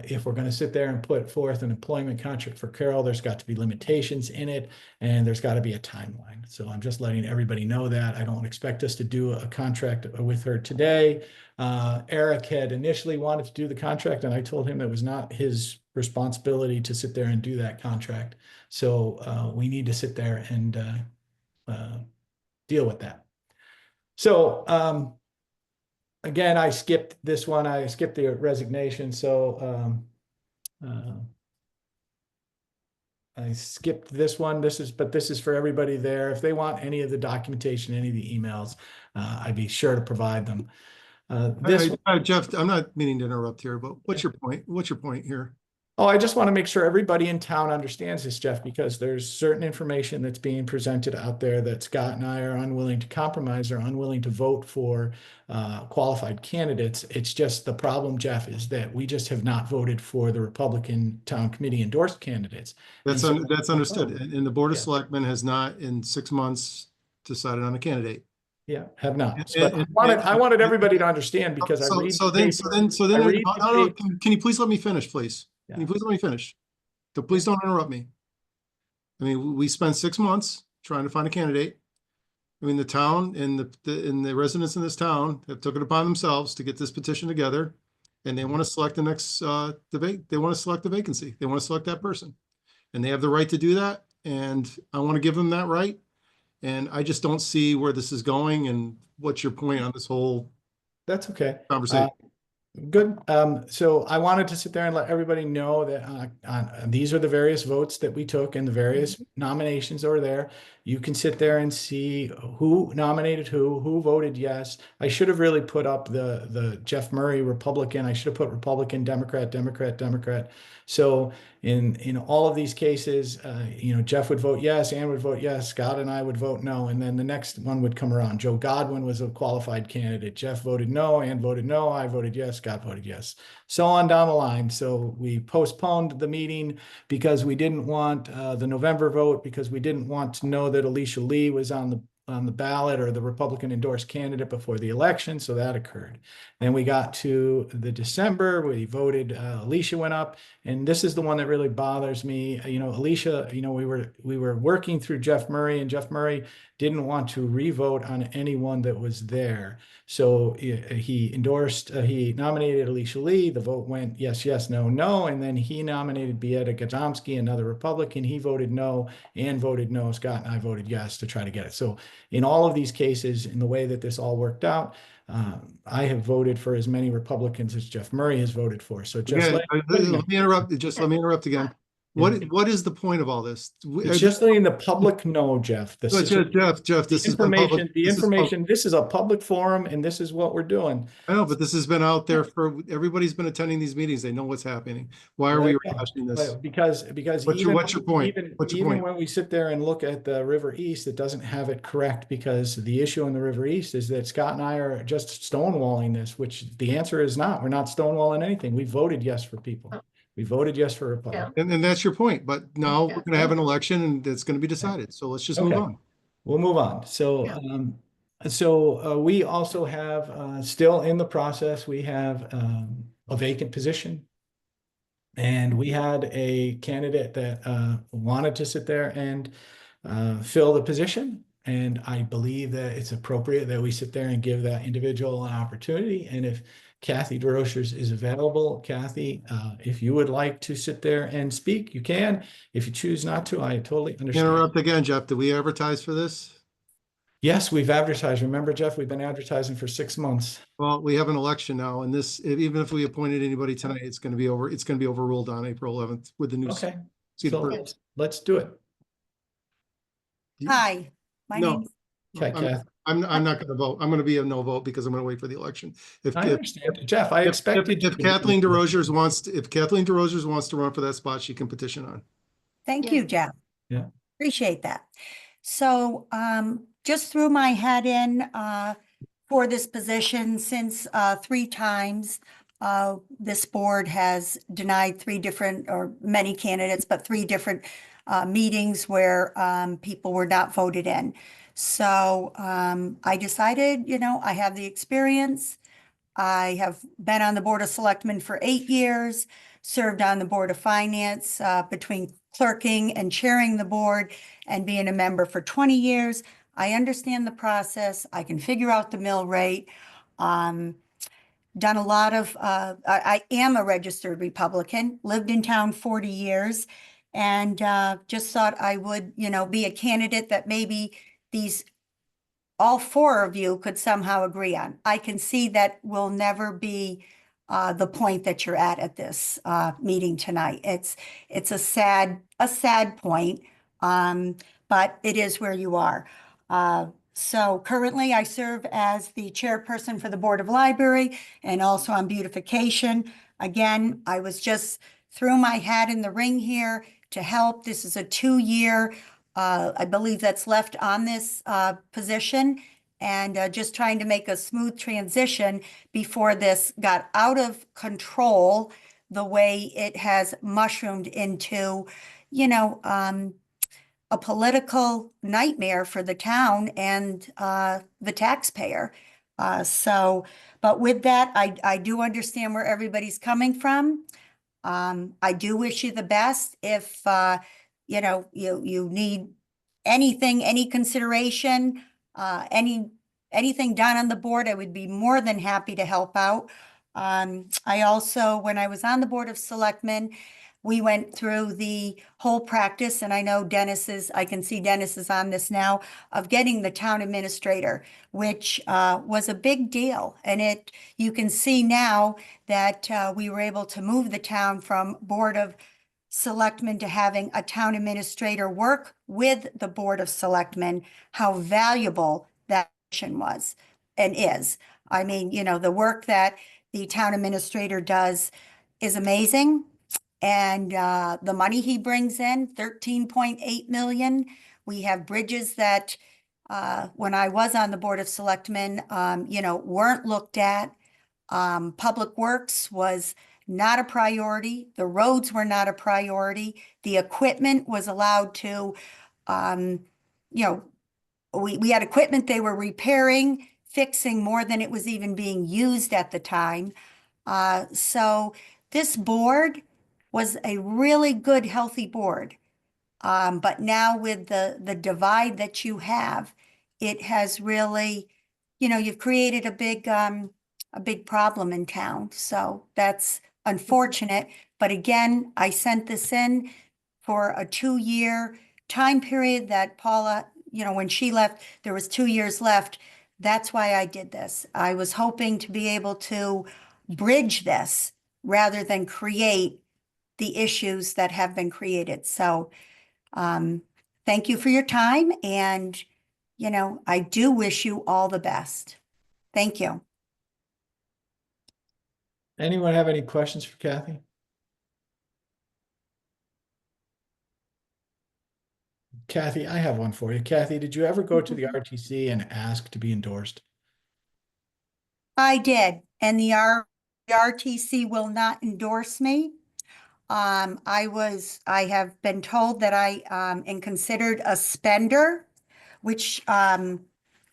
If we're going to sit there and put forth an employment contract for Carol, there's got to be limitations in it, and there's got to be a timeline. So I'm just letting everybody know that. I don't expect us to do a contract with her today. Eric had initially wanted to do the contract, and I told him it was not his responsibility to sit there and do that contract. So we need to sit there and deal with that. So again, I skipped this one. I skipped the resignation. So I skipped this one. This is for everybody there. If they want any of the documentation, any of the emails, I'd be sure to provide them. Jeff, I'm not meaning to interrupt here, but what's your point? What's your point here? Oh, I just want to make sure everybody in town understands this, Jeff, because there's certain information that's being presented out there that Scott and I are unwilling to compromise or unwilling to vote for qualified candidates. It's just the problem, Jeff, is that we just have not voted for the Republican Town Committee endorsed candidates. That's, And so- that's understood. And the Board of Yeah. Selectmen has not in 6 months decided on a candidate. Yeah, have not. And- But I wanted and- everybody to understand because I read the paper. I read the no, paper. can you please let me finish, please? Can you Yeah. please let me finish? So please don't interrupt me. I mean, we spent 6 months trying to find a candidate. I mean, the town and the residents in this town have took it upon themselves to get this petition together. And they want to select the next debate. They want to select the vacancy. They want to select that person. And they have the right to do that. And I want to give them that right. And I just don't see where this is going and what's your point on this whole That's okay. conversation. Good. So I wanted to sit there and let everybody know that these are the various votes that we took and the various nominations that were there. You can sit there and see who nominated who voted yes. I should have really put up the Jeff Murray Republican. I should have put Republican, Democrat, Democrat, Democrat. So in all of these cases, Jeff would vote yes, Ann would vote yes, Scott and I would vote no, and then the next one would come around. Joe Godwin was a qualified candidate. Jeff voted no, Ann voted no, I voted yes, Scott voted yes, so on down the line. So we postponed the meeting because we didn't want the November vote, because we didn't want to know that Alicia Lee was on the ballot or the Republican endorsed candidate before the election. So that occurred. Then we got to the December, we voted, Alicia went up, and this is the one that really bothers me. Alicia, we were working through Jeff Murray, and Jeff Murray didn't want to re-vote on anyone that was there. So he nominated Alicia Lee. The vote went yes, yes, no, no. And then he nominated Beata Gajomski, another Republican. He voted no, Ann voted no, Scott and I voted yes to try to get it. So in all of these cases, in the way that this all worked out, I have voted for as many Republicans as Jeff Murray has voted for. So just Again, let me interrupt. Just let me interrupt again. What is the point of all this? It's just letting the public know, Jeff. Jeff, this is information. This is a public forum, and this is what we're doing. I know, but this has been out there for everybody's been attending these meetings. They know what's happening. Why are we rehashing this? Because what's your point? Even when we sit there and look at the River East, it doesn't have it correct, because the issue in the River East is that Scott and I are just stonewalling this, which the answer is not. We're not stonewalling anything. We voted yes for people. We voted yes for Republicans. And that's your point. But now we're going to have an election and it's going to be decided. So let's just move on. We'll move on. So, we also have, still in the process, we have a vacant position. And we had a candidate that wanted to sit there and fill the position. And I believe that it's appropriate that we sit there and give that individual an opportunity. And if Kathy DeRochers is available, Kathy, if you would like to sit there and speak, you can. If you choose not to, I totally understand. Interrupt again, Jeff. Did we advertise for this? Yes, we've advertised. Remember, Jeff, we've been advertising for 6 months. Well, we have an election now, and this, even if we appointed anybody tonight, it's going to be overruled on April 11th with the new. Okay, so let's do it. Hi, my name. Okay, Kathy. I'm not going to vote. I'm going to be a no vote because I'm going to wait for the election. I understand, Jeff. I expected if Kathleen DeRochers wants to run for that spot, she can petition on. Thank you, Jeff. Yeah. Appreciate that. So just threw my head in for this position since 3 times this board has denied 3 different, or many candidates, but 3 different meetings where people were not voted in. So I decided, I have the experience. I have been on the Board of Selectmen for 8 years, served on the Board of Finance between clerking and chairing the board and being a member for 20 years. I understand the process. I can figure out the mill rate. Done a lot of, I am a registered Republican, lived in town 40 years, and just thought I would, be a candidate that maybe all 4 of you could somehow agree on. I can see that will never be the point that you're at this meeting tonight. It's a sad point, but it is where you are. So currently I serve as the chairperson for the Board of Library and also on beautification. Again, I was just threw my hat in the ring here to help. This is a 2-year, I believe that's left on this position, and just trying to make a smooth transition before this got out of control the way it has mushroomed into, you know, a political nightmare for the town and the taxpayer. But with that, I do understand where everybody's coming from. I do wish you the best. If you know, you need anything, any consideration, anything done on the board, I would be more than happy to help out. I also, when I was on the Board of Selectmen, we went through the whole practice, and I know I can see Dennis is on this now, of getting the town administrator, which was a big deal. And you can see now that we were able to move the town from Board of Selectmen to having a town administrator work with the Board of Selectmen, how valuable that position was and is. I mean, you know, the work that the town administrator does is amazing. And the money he brings in, 13.8 million. We have bridges that, when I was on the Board of Selectmen, you know, weren't looked at. Public Works was not a priority. The roads were not a priority. The equipment was allowed to, you know, we had equipment they were repairing, fixing more than it was even being used at the time. So this board was a really good, healthy board. But now with the divide that you have, it has really, you know, you've created a big problem in town. So that's unfortunate. But again, I sent this in for a 2-year time period that Paula, you know, when she left, there was 2 years left. That's why I did this. I was hoping to be able to bridge this rather than create the issues that have been created. So thank you for your time. And, you know, I do wish you all the best. Thank you. Anyone have any questions for Kathy? Kathy, I have one for you. Kathy, did you ever go to the RTC and ask to be endorsed? I did, and the RTC will not endorse me. I have been told that I am considered a spender, which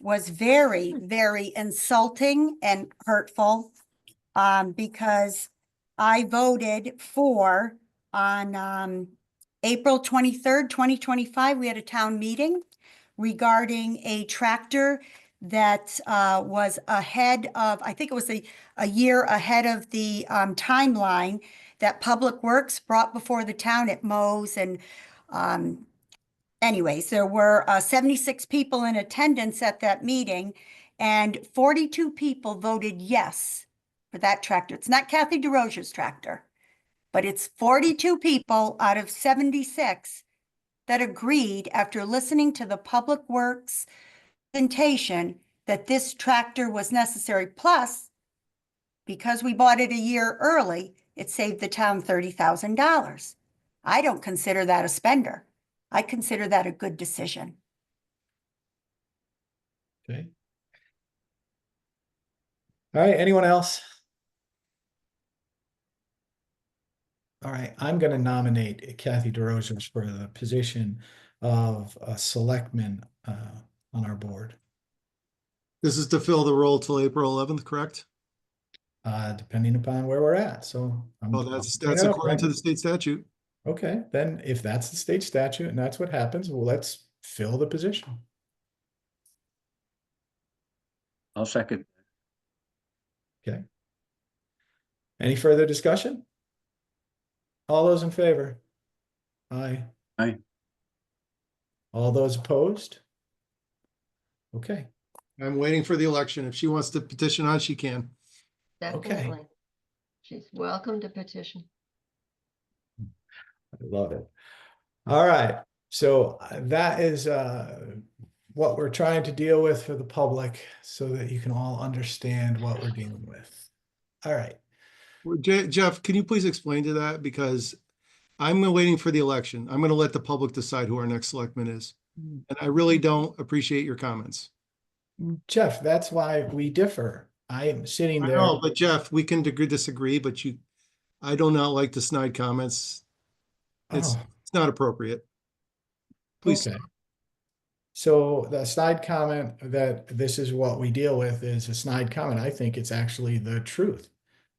was very, very insulting and hurtful, because I voted for, on April 23rd, 2025, we had a town meeting regarding a tractor that was ahead of, I think it was a year ahead of the timeline that Public Works brought before the town at Mo's. And anyways, there were 76 people in attendance at that meeting, and 42 people voted yes for that tractor. It's not Kathy DeRosa's tractor, but it's 42 people out of 76 that agreed, after listening to the Public Works presentation, that this tractor was necessary. Plus, because we bought it a year early, it saved the town $30,000. I don't consider that a spender. I consider that a good decision. Okay. All right, anyone else? All right, I'm going to nominate Kathy DeRosa for the position of a selectman on our board. This is to fill the role till April 11th, correct? Depending upon where we're at. So Oh, that's according to the state statute. Okay, then if that's the state statute and that's what happens, well, let's fill the position. I'll second. Okay. Any further discussion? All those in favor? Aye. Aye. All those opposed? Okay. I'm waiting for the election. If she wants to petition on, she can. Definitely. She's welcome to petition. I love it. All right. So that is what we're trying to deal with for the public so that you can all understand what we're dealing with. All right. Jeff, can you please explain to that? Because I'm waiting for the election. I'm going to let the public decide who our next selectman is. And I really don't appreciate your comments. Jeff, that's why we differ. I am sitting I there. know, but Jeff, we can disagree, but I do not like the snide comments. It's Oh, not appropriate. Please. okay. So the snide comment that this is what we deal with is a snide comment. I think it's actually the truth.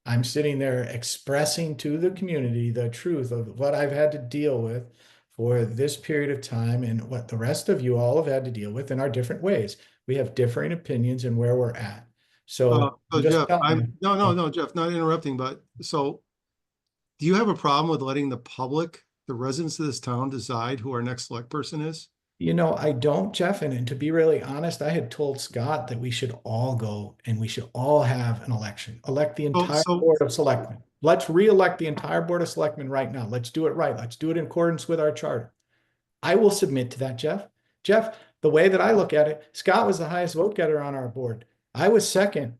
I'm sitting there expressing to the community the truth of what I've had to deal with for this period of time and what the rest of you all have had to deal with in our different ways. We have differing opinions and where we're at. So I'm just Jeff, telling you. no, Jeff, not interrupting, but so do you have a problem with letting the public, the residents of this town, decide who our next select person is? You know, I don't, Jeff, and to be really honest, I had told Scott that we should all go and we should all have an election, elect the entire board of selectmen. Let's re-elect the entire board of selectmen right now. Let's do it right. Let's do it in accordance with our charter. I will submit to that, Jeff. Jeff, the way that I look at it, Scott was the highest vote getter on our board. I was second.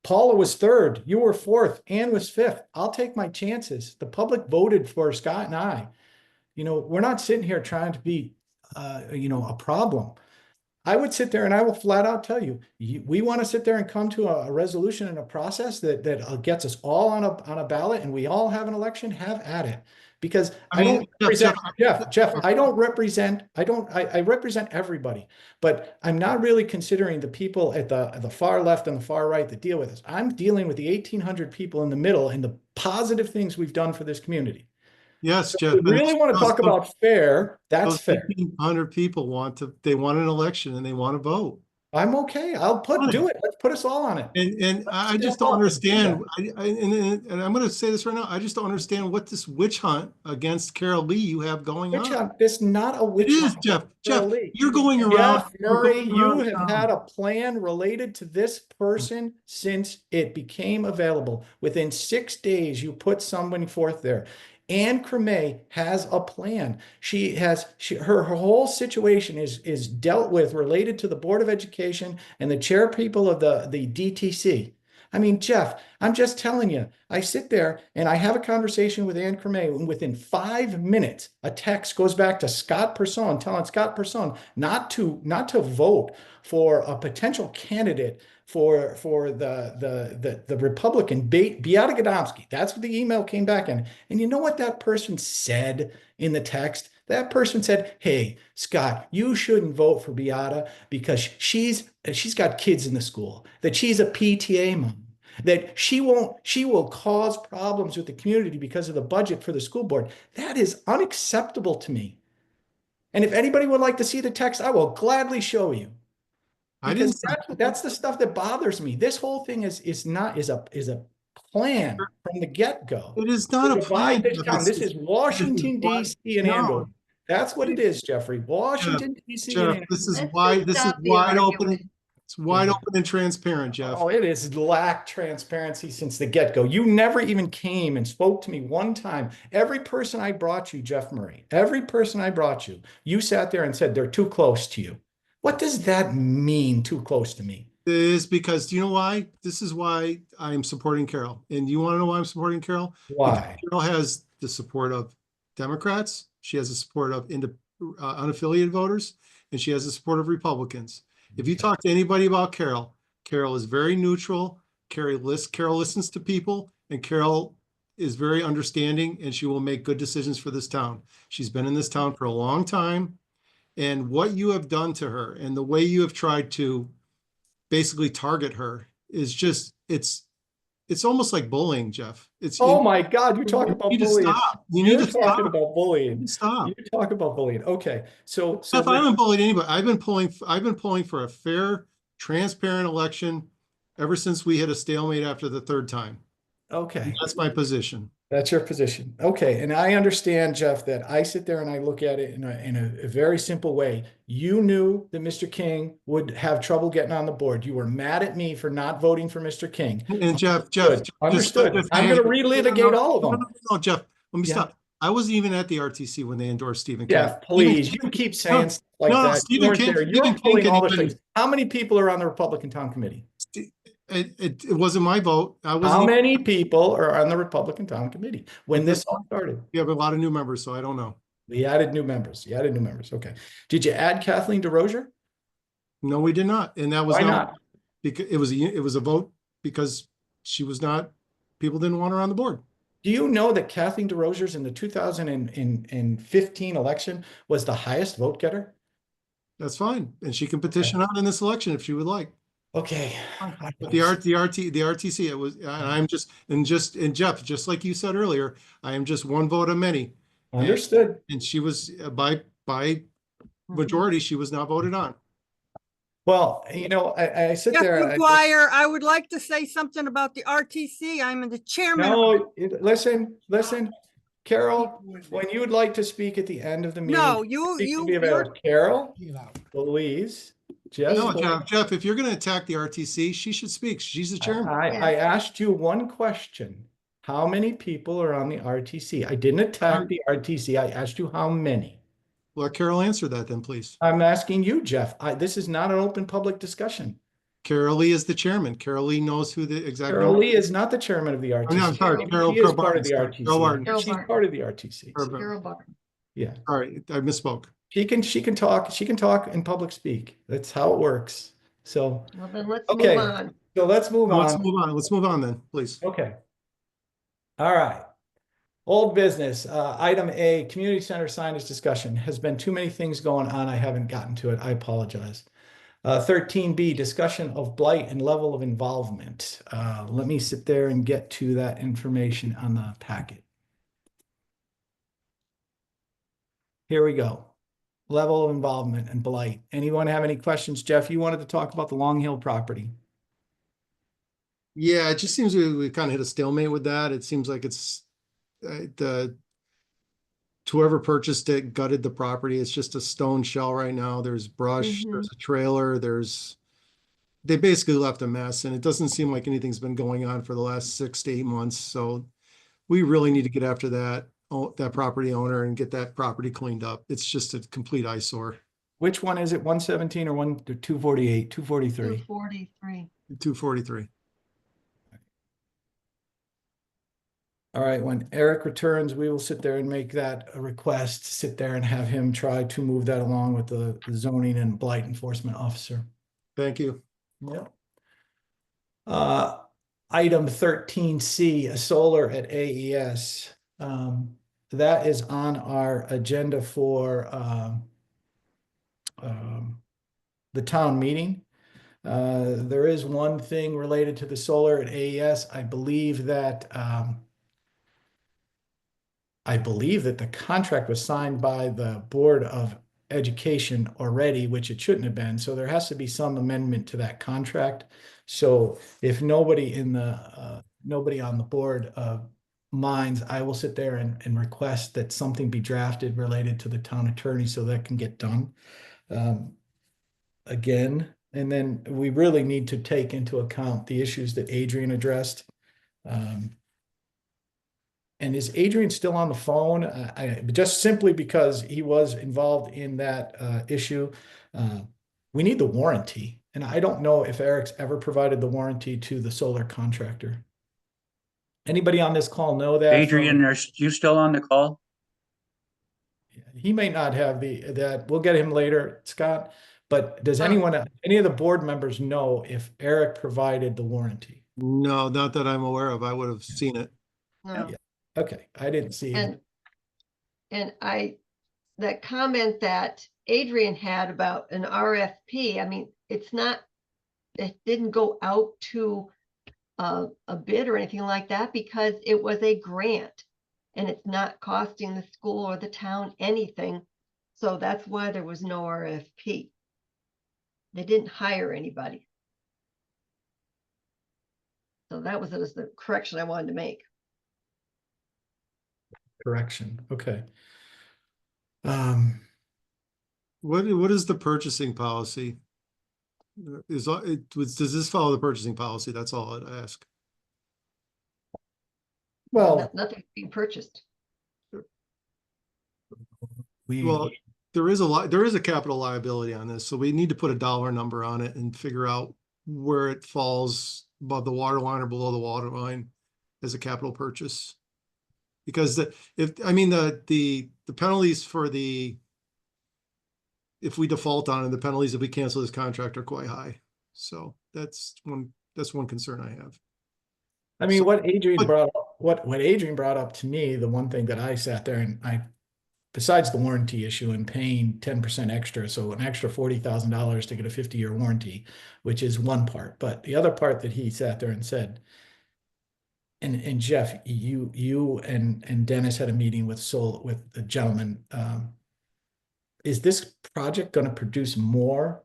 Paula was third. You were fourth. Ann was fifth. I'll take my chances. The public voted for Scott and I. You know, we're not sitting here trying to be a problem. I would sit there and I will flat out tell you, we want to sit there and come to a resolution and a process that gets us all on a ballot and we all have an election, have at it. Because I don't represent Jeff, I represent everybody, but I'm not really considering the people at the far left and the far right that deal with this. I'm dealing with the 1,800 people in the middle and the positive things we've done for this community. Yes, So Jeff. if we really want to talk about fair, that's fair. 1,500 people want an election and they want to vote. I'm okay. Do it. Let's put us all on it. And I just don't understand. And I'm going to say this right now. I just don't understand what this witch hunt against Carol Lee you have going on. Hunt. It's not a witch hunt. It is, Jeff. You're going around. Jeff Murray, you have had a plan related to this person since it became available. Within 6 days, you put someone forth there. Ann Cremay has a plan. Her whole situation is dealt with related to the Board of Education and the chair people of the DTC. I mean, Jeff, I'm just telling you, I sit there and I have a conversation with Ann Cremay, and within 5 minutes, a text goes back to Scott Person telling Scott Person not to vote for a potential candidate for the Republican Beata Godomsky. That's what the email came back in. And you know what that person said in the text? That person said, "Hey, Scott, you shouldn't vote for Beata because she's got kids in the school, that she's a PTA mom, that she will cause problems with the community because of the budget for the school board." That is unacceptable to me. And if anybody would like to see the text, I will gladly show you. Because that's the stuff that bothers me. This whole thing is a plan from the get-go. It is not a plan. This is Washington, D.C. and Andover. That's what it is, Jeffrey. Washington, D.C. and Andover. This is wide open. It's wide open and transparent, Jeff. Oh, it is lacked transparency since the get-go. You never even came and spoke to me one time. Every person I brought you, Jeff Murray, every person I brought you, you sat there and said they're too close to you. What does that mean, too close to me? It is because, do you know why? This is why I am supporting Carol. And you want to know why I'm supporting Carol? Why? Because Carol has the support of Democrats. She has the support of unaffiliated voters, and she has the support of Republicans. If you talk to anybody about Carol, Carol is very neutral. Carol listens to people, and Carol is very understanding, and she will make good decisions for this town. She's been in this town for a long time. And what you have done to her and the way you have tried to basically target her is just, it's almost like bullying, Jeff. My God, you talk about bullying. You need to stop. About bullying. Stop. You talk about bullying. Okay. So Jeff, I haven't bullied anybody. I've been pulling for a fair, transparent election ever since we hit a stalemate after the third time. Okay. And that's my position. That's your position. Okay. And I understand, Jeff, that I sit there and I look at it in a very simple way. You knew that Mr. King would have trouble getting on the board. You were mad at me for not voting for Mr. King. And Jeff, understood. I'm going to relitigate all of them. No, Jeff, let me stop. I wasn't even at the RTC when they endorsed Stephen King. Jeff, please, you keep saying stuff like that. Stephen King. You're pulling all the things. How many people are on the Republican Town Committee? It wasn't my vote. I How wasn't. many people are on the Republican Town Committee when this all started? We have a lot of new members, so I don't know. We added new members. You added new members. Okay. Did you add Kathleen DeRozier? No, we did not. And that was Why not? because it was a vote because she was not, people didn't want her on the board. Do you know that Kathleen DeRozier's in the 2015 election was the highest vote getter? That's fine. And she can petition out in this election if she would like. Okay. But the RTC, it was, and I'm just, and Jeff, just like you said earlier, I am just one vote of many. Understood. And she was by majority, she was not voted on. Well, you know, I sit Jeff there. McGuire, I would like to say something about the RTC. I'm the chairman. No, listen, Carol, when you would like to speak at the end of the meeting. No, Carol, please. Jeff, if you're going to attack the RTC, she should speak. She's the chairman. I asked you one question. How many people are on the RTC? I didn't attack the RTC. I asked you how many. Let Carol answer that then, please. I'm asking you, Jeff. This is not an open public discussion. Carol Lee is the chairman. Carol Lee knows who the exact. Carol Lee is not the chairman of the RTC. No, I'm sorry. She is part of the RTC. She's part of the RTC. Carol Barton. Yeah. All right, I misspoke. She can talk in public speak. That's how it works. So Well, then let's okay. move on. So let's move on. Let's move on then, please. Okay. All right. Old business, item A, community center signage discussion. Has been too many things going on. I haven't gotten to it. I apologize. 13B, discussion of blight and level of involvement. Let me sit there and get to that information on the packet. Here we go. Level of involvement and blight. Anyone have any questions? Jeff, you wanted to talk about the Long Hill property. Yeah, it just seems we kind of hit a stalemate with that. It seems like it's whoever purchased it gutted the property. It's just a stone shell right now. There's brush, there's a trailer, they basically left a mess, and it doesn't seem like anything's been going on for the last 6 to 8 months. So we really need to get after that property owner and get that property cleaned up. It's just a complete eyesore. Which one is it? 117 or 248, 243? 243. 243. All right, when Eric returns, we will sit there and make that a request, sit there and have him try to move that along with the zoning and blight enforcement officer. Thank you. Yep. Item 13C, a solar at AES. That is on our agenda for the town meeting. There is one thing related to the solar at AES. I believe that the contract was signed by the Board of Education already, which it shouldn't have been. So there has to be some amendment to that contract. So if nobody on the board minds, I will sit there and request that something be drafted related to the town attorney so that can get done. Again, and then we really need to take into account the issues that Adrian addressed. And is Adrian still on the phone? Just simply because he was involved in that issue. We need the warranty. And I don't know if Eric's ever provided the warranty to the solar contractor. Anybody on this call know that? Adrian, are you still on the call? He may not have that. We'll get him later, Scott. But does any of the board members know if Eric provided the warranty? No, not that I'm aware of. I would have seen it. No. Yeah. Okay, I didn't see it. And that comment that Adrian had about an RFP, I mean, it didn't go out to a bid or anything like that because it was a grant and it's not costing the school or the town anything. So that's why there was no RFP. They didn't hire anybody. So that was the correction I wanted to make. Correction. Okay. What is the purchasing policy? Does this follow the purchasing policy? That's all I'd ask. Well, nothing's being purchased. There is a capital liability on this, so we need to put a dollar number on it and figure out where it falls above the water line or below the water line as a capital purchase. Because the penalties for if we default on it, the penalties if we cancel this contract are quite high. So that's one concern I have. I mean, So- what Adrian but- brought up, what Adrian brought up to me, the one thing that I sat there and besides the warranty issue and paying 10% extra, so an extra $40,000 to get a 50-year warranty, which is one part. But the other part that he sat there and said, and Jeff, you and Dennis had a meeting with the gentleman. Is this project going to produce more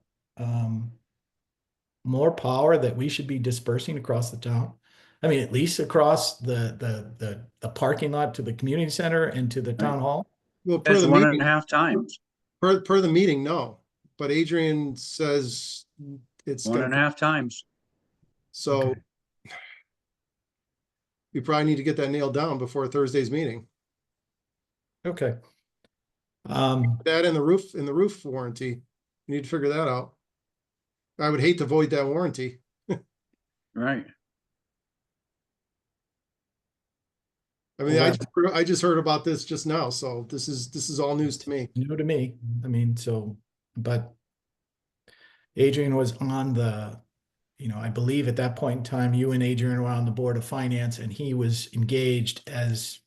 power that we should be dispersing across the town? I mean, at least across the parking lot to the community center and to the town hall. Well, per That's the 1.5 meeting, times, per the meeting, no. But Adrian says it's one gonna, and a half times. so Okay. we probably need to get that nailed down before Thursday's meeting. Okay. That in the roof warranty, we need to figure that out. I would hate to void that warranty. Right. I mean, Well, I just heard about this just now, so this is all news to me. new to me. I mean, but Adrian was on I believe at that point in time, you and Adrian were on the board of finance, and he was engaged as,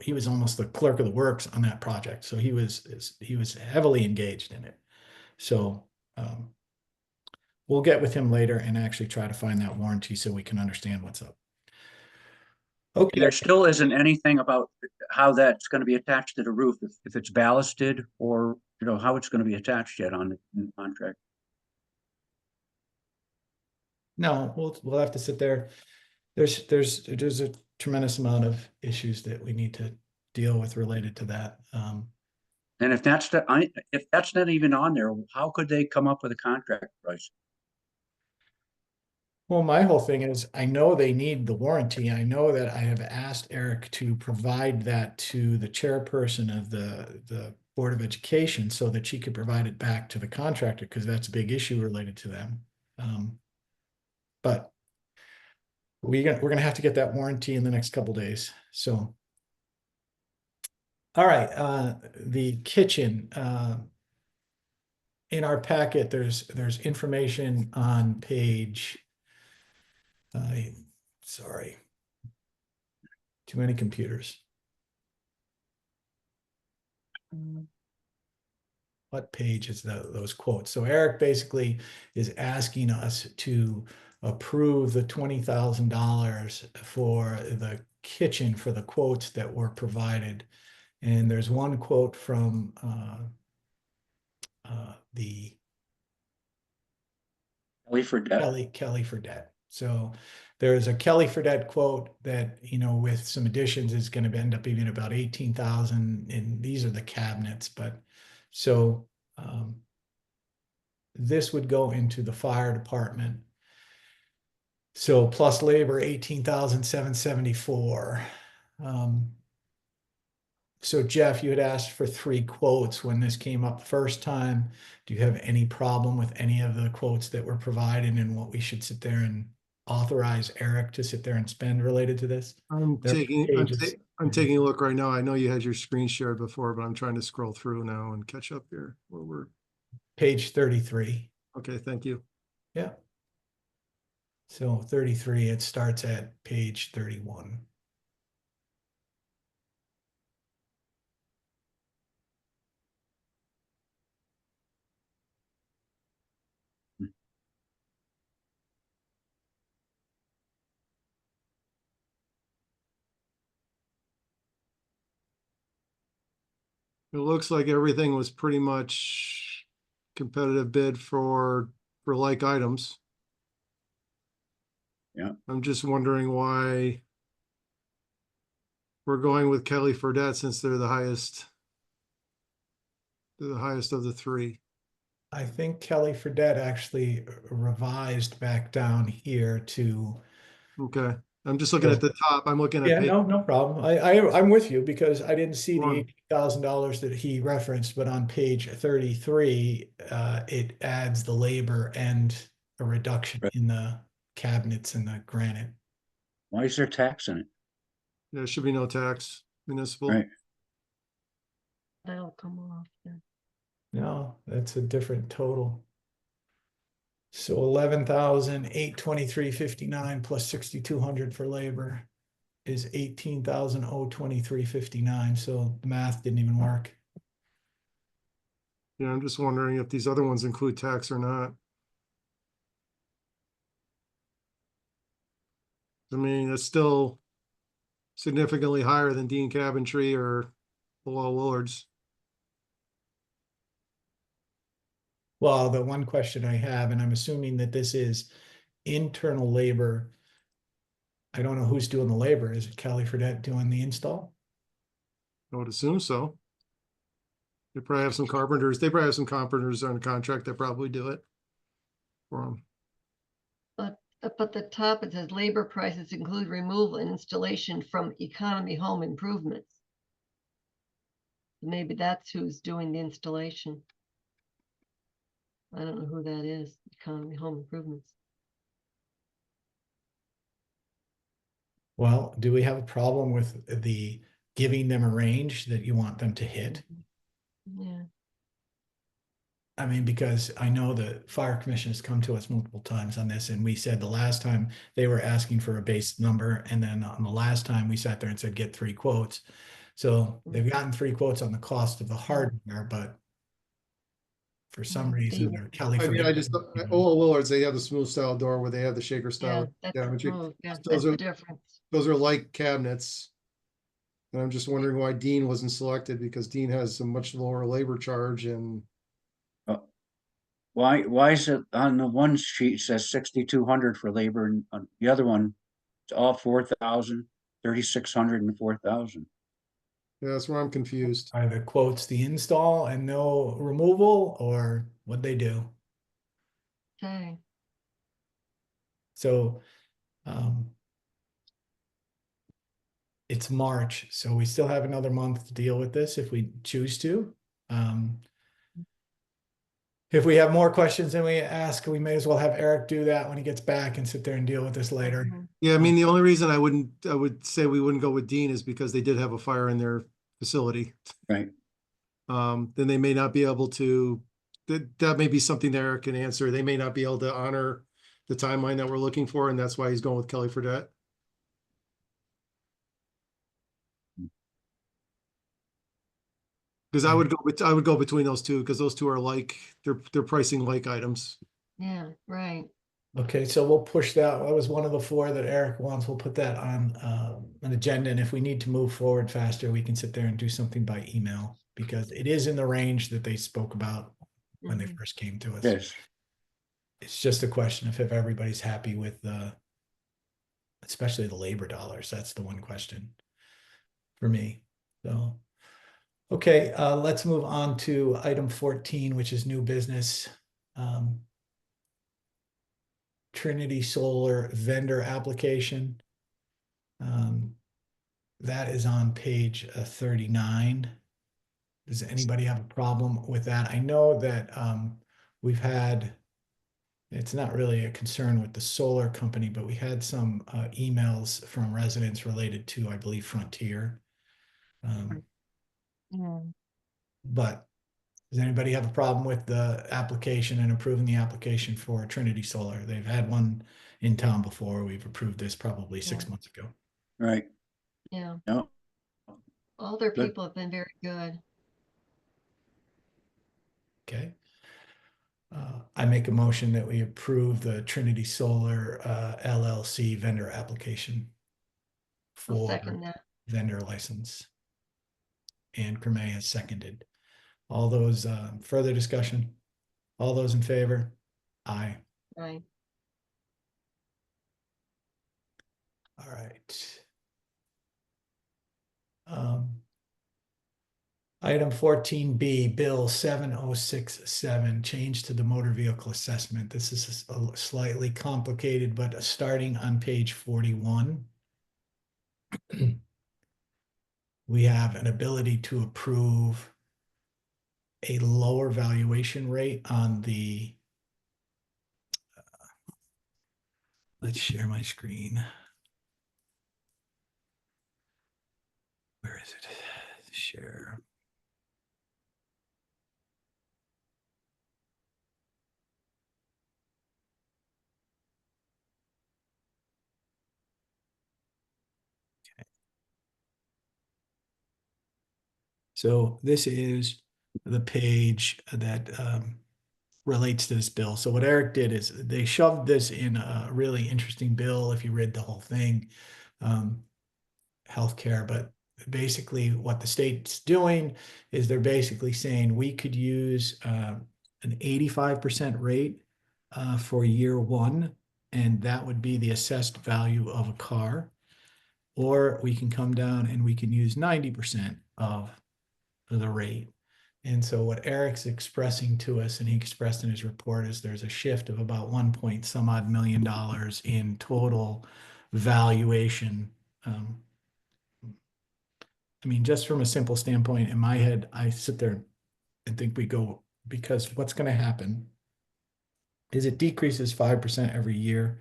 he was almost the clerk of the works on that project. So he was heavily engaged in it. So we'll get with him later and actually try to find that warranty so we can understand what's up. Okay. There still isn't anything about how that's going to be attached to the roof, if it's ballasted or, how it's going to be attached yet on the contract. No, we'll have to sit there. There's a tremendous amount of issues that we need to deal with related to that. And if that's not even on there, how could they come up with a contract price? Well, my whole thing is, I know they need the warranty. I know that I have asked Eric to provide that to the chairperson of the Board of Education so that she could provide it back to the contractor, because that's a big issue related to them. But we're gonna have to get that warranty in the next couple days. So, all right, the kitchen. In our packet, there's information on page. Sorry, too many computers. What page is those quotes? So Eric basically is asking us to approve the $20,000 for the kitchen for the quotes that were provided. And there's one quote from the Kelly Fredette. So there's a Kelly Fredette quote that, with some additions is going to end up being about 18,000, and these are the cabinets. But so this would go into the fire department. So plus labor, 18,774. So Jeff, you had asked for 3 quotes when this came up the first time. Do you have any problem with any of the quotes that were provided and what we should sit there and authorize Eric to sit there and spend related to this? I'm There are taking pages. a look right now. I know you had your screen shared before, but I'm trying to scroll through now and catch up here where we're. Page 33. Okay, thank you. Yeah. So 33, it starts at page 31. It looks like everything was pretty much competitive bid for like items. Yeah. I'm just wondering why we're going with Kelly Fredette since they're the highest. They're the highest of the 3. I think Kelly Fredette actually revised back down here to. Okay, I'm just looking at the top. I'm looking at. Yeah, no problem. I'm with you because I didn't see the One. $80,000 that he referenced, but on page 33, it adds the labor and a reduction in the cabinets and the granite. Why is there tax in it? There should be no tax, municipal. Right. That'll come off. then. No, that's a different total. So 11,823.59 plus 6,200 for labor is 18,023.59. So the math didn't even work. Yeah, I'm just wondering if these other ones include tax or not. I mean, it's still significantly higher than Dean Cabintree or Lowell Willards. Well, the one question I have, and I'm assuming that this is internal labor. I don't know who's doing the labor. Is it Kelly Fredette doing the install? I would assume so. They probably have some carpenters. They probably have some carpenters on contract that probably do it for them. But the top, it says labor prices include removal and installation from economy home improvements. Maybe that's who's doing the installation. I don't know who that is, economy home improvements. Well, do we have a problem with the giving them a range that you want them to hit? Yeah. I mean, because I know the fire commission has come to us multiple times on this, and we said the last time they were asking for a base number, and then on the last time we sat there and said, get 3 quotes. So they've gotten 3 quotes on the cost of the hardware, but for some reason, they're Kelly. I mean, I just, Lowell Willards, they have the smooth style door where they have the shaker style cabinetry. Oh, yeah, Those that's are the difference. Those are like cabinets. And I'm just wondering why Dean wasn't selected, because Dean has a much lower labor charge and Why is it on the one sheet says 6,200 for labor and on the other one, it's all 4,000, 3,600 and 4,000. yeah, that's where I'm confused. Are the quotes the install and no removal, or what they do? Okay. So it's March, so we still have another month to deal with this if we choose to. If we have more questions than we ask, we may as well have Eric do that when he gets back and sit there and deal with this later. Yeah, I mean, the only reason I would say we wouldn't go with Dean is because they did have a fire in their facility. Right. Then they may not be able to, that may be something that Eric can answer. They may not be able to honor the timeline that we're looking for, and that's why he's going with Kelly Fredette. Because I would go between those two, because those two are like, they're pricing like items. Yeah, right. Okay, so we'll push that. That was one of the 4 that Eric wants. We'll put that on an agenda, and if we need to move forward faster, we can sit there and do something by email, because it is in the range that they spoke about when they first came to us. Yes. It's just a question of if everybody's happy with especially the labor dollars. That's the one question for me. So, okay, let's move on to item 14, which is new business. Trinity Solar vendor application. That is on page 39. Does anybody have a problem with that? I know that we've had, it's not really a concern with the solar company, but we had some emails from residents related to, I believe, Frontier. But does anybody have a problem with the application and approving the application for Trinity Solar? They've had one in town before. We've approved this probably 6 months ago. Right. Yeah. No. All their Good. people have been very good. Okay. I make a motion that we approve the Trinity Solar LLC vendor application I'll for second that. vendor license. And Cremay has seconded. All those further discussion? All those in favor? Aye. Right. All right. Item 14B, Bill 7067, change to the motor vehicle assessment. This is a slightly complicated, but starting on page 41. We have an ability to approve a lower valuation rate on the let's share my screen. Where is it? Share. So this is the page that relates to this bill. So what Eric did is they shoved this in a really interesting bill, if you read the whole thing, healthcare. But basically what the state's doing is they're basically saying we could use an 85% rate for year one, and that would be the assessed value of a car. Or we can come down and we can use 90% of the rate. And so what Eric's expressing to us, and he expressed in his report, is there's a shift of about 1 point some odd million dollars in total valuation. I mean, just from a simple standpoint, in my head, I sit there and think we go, because what's going to happen is it decreases 5% every year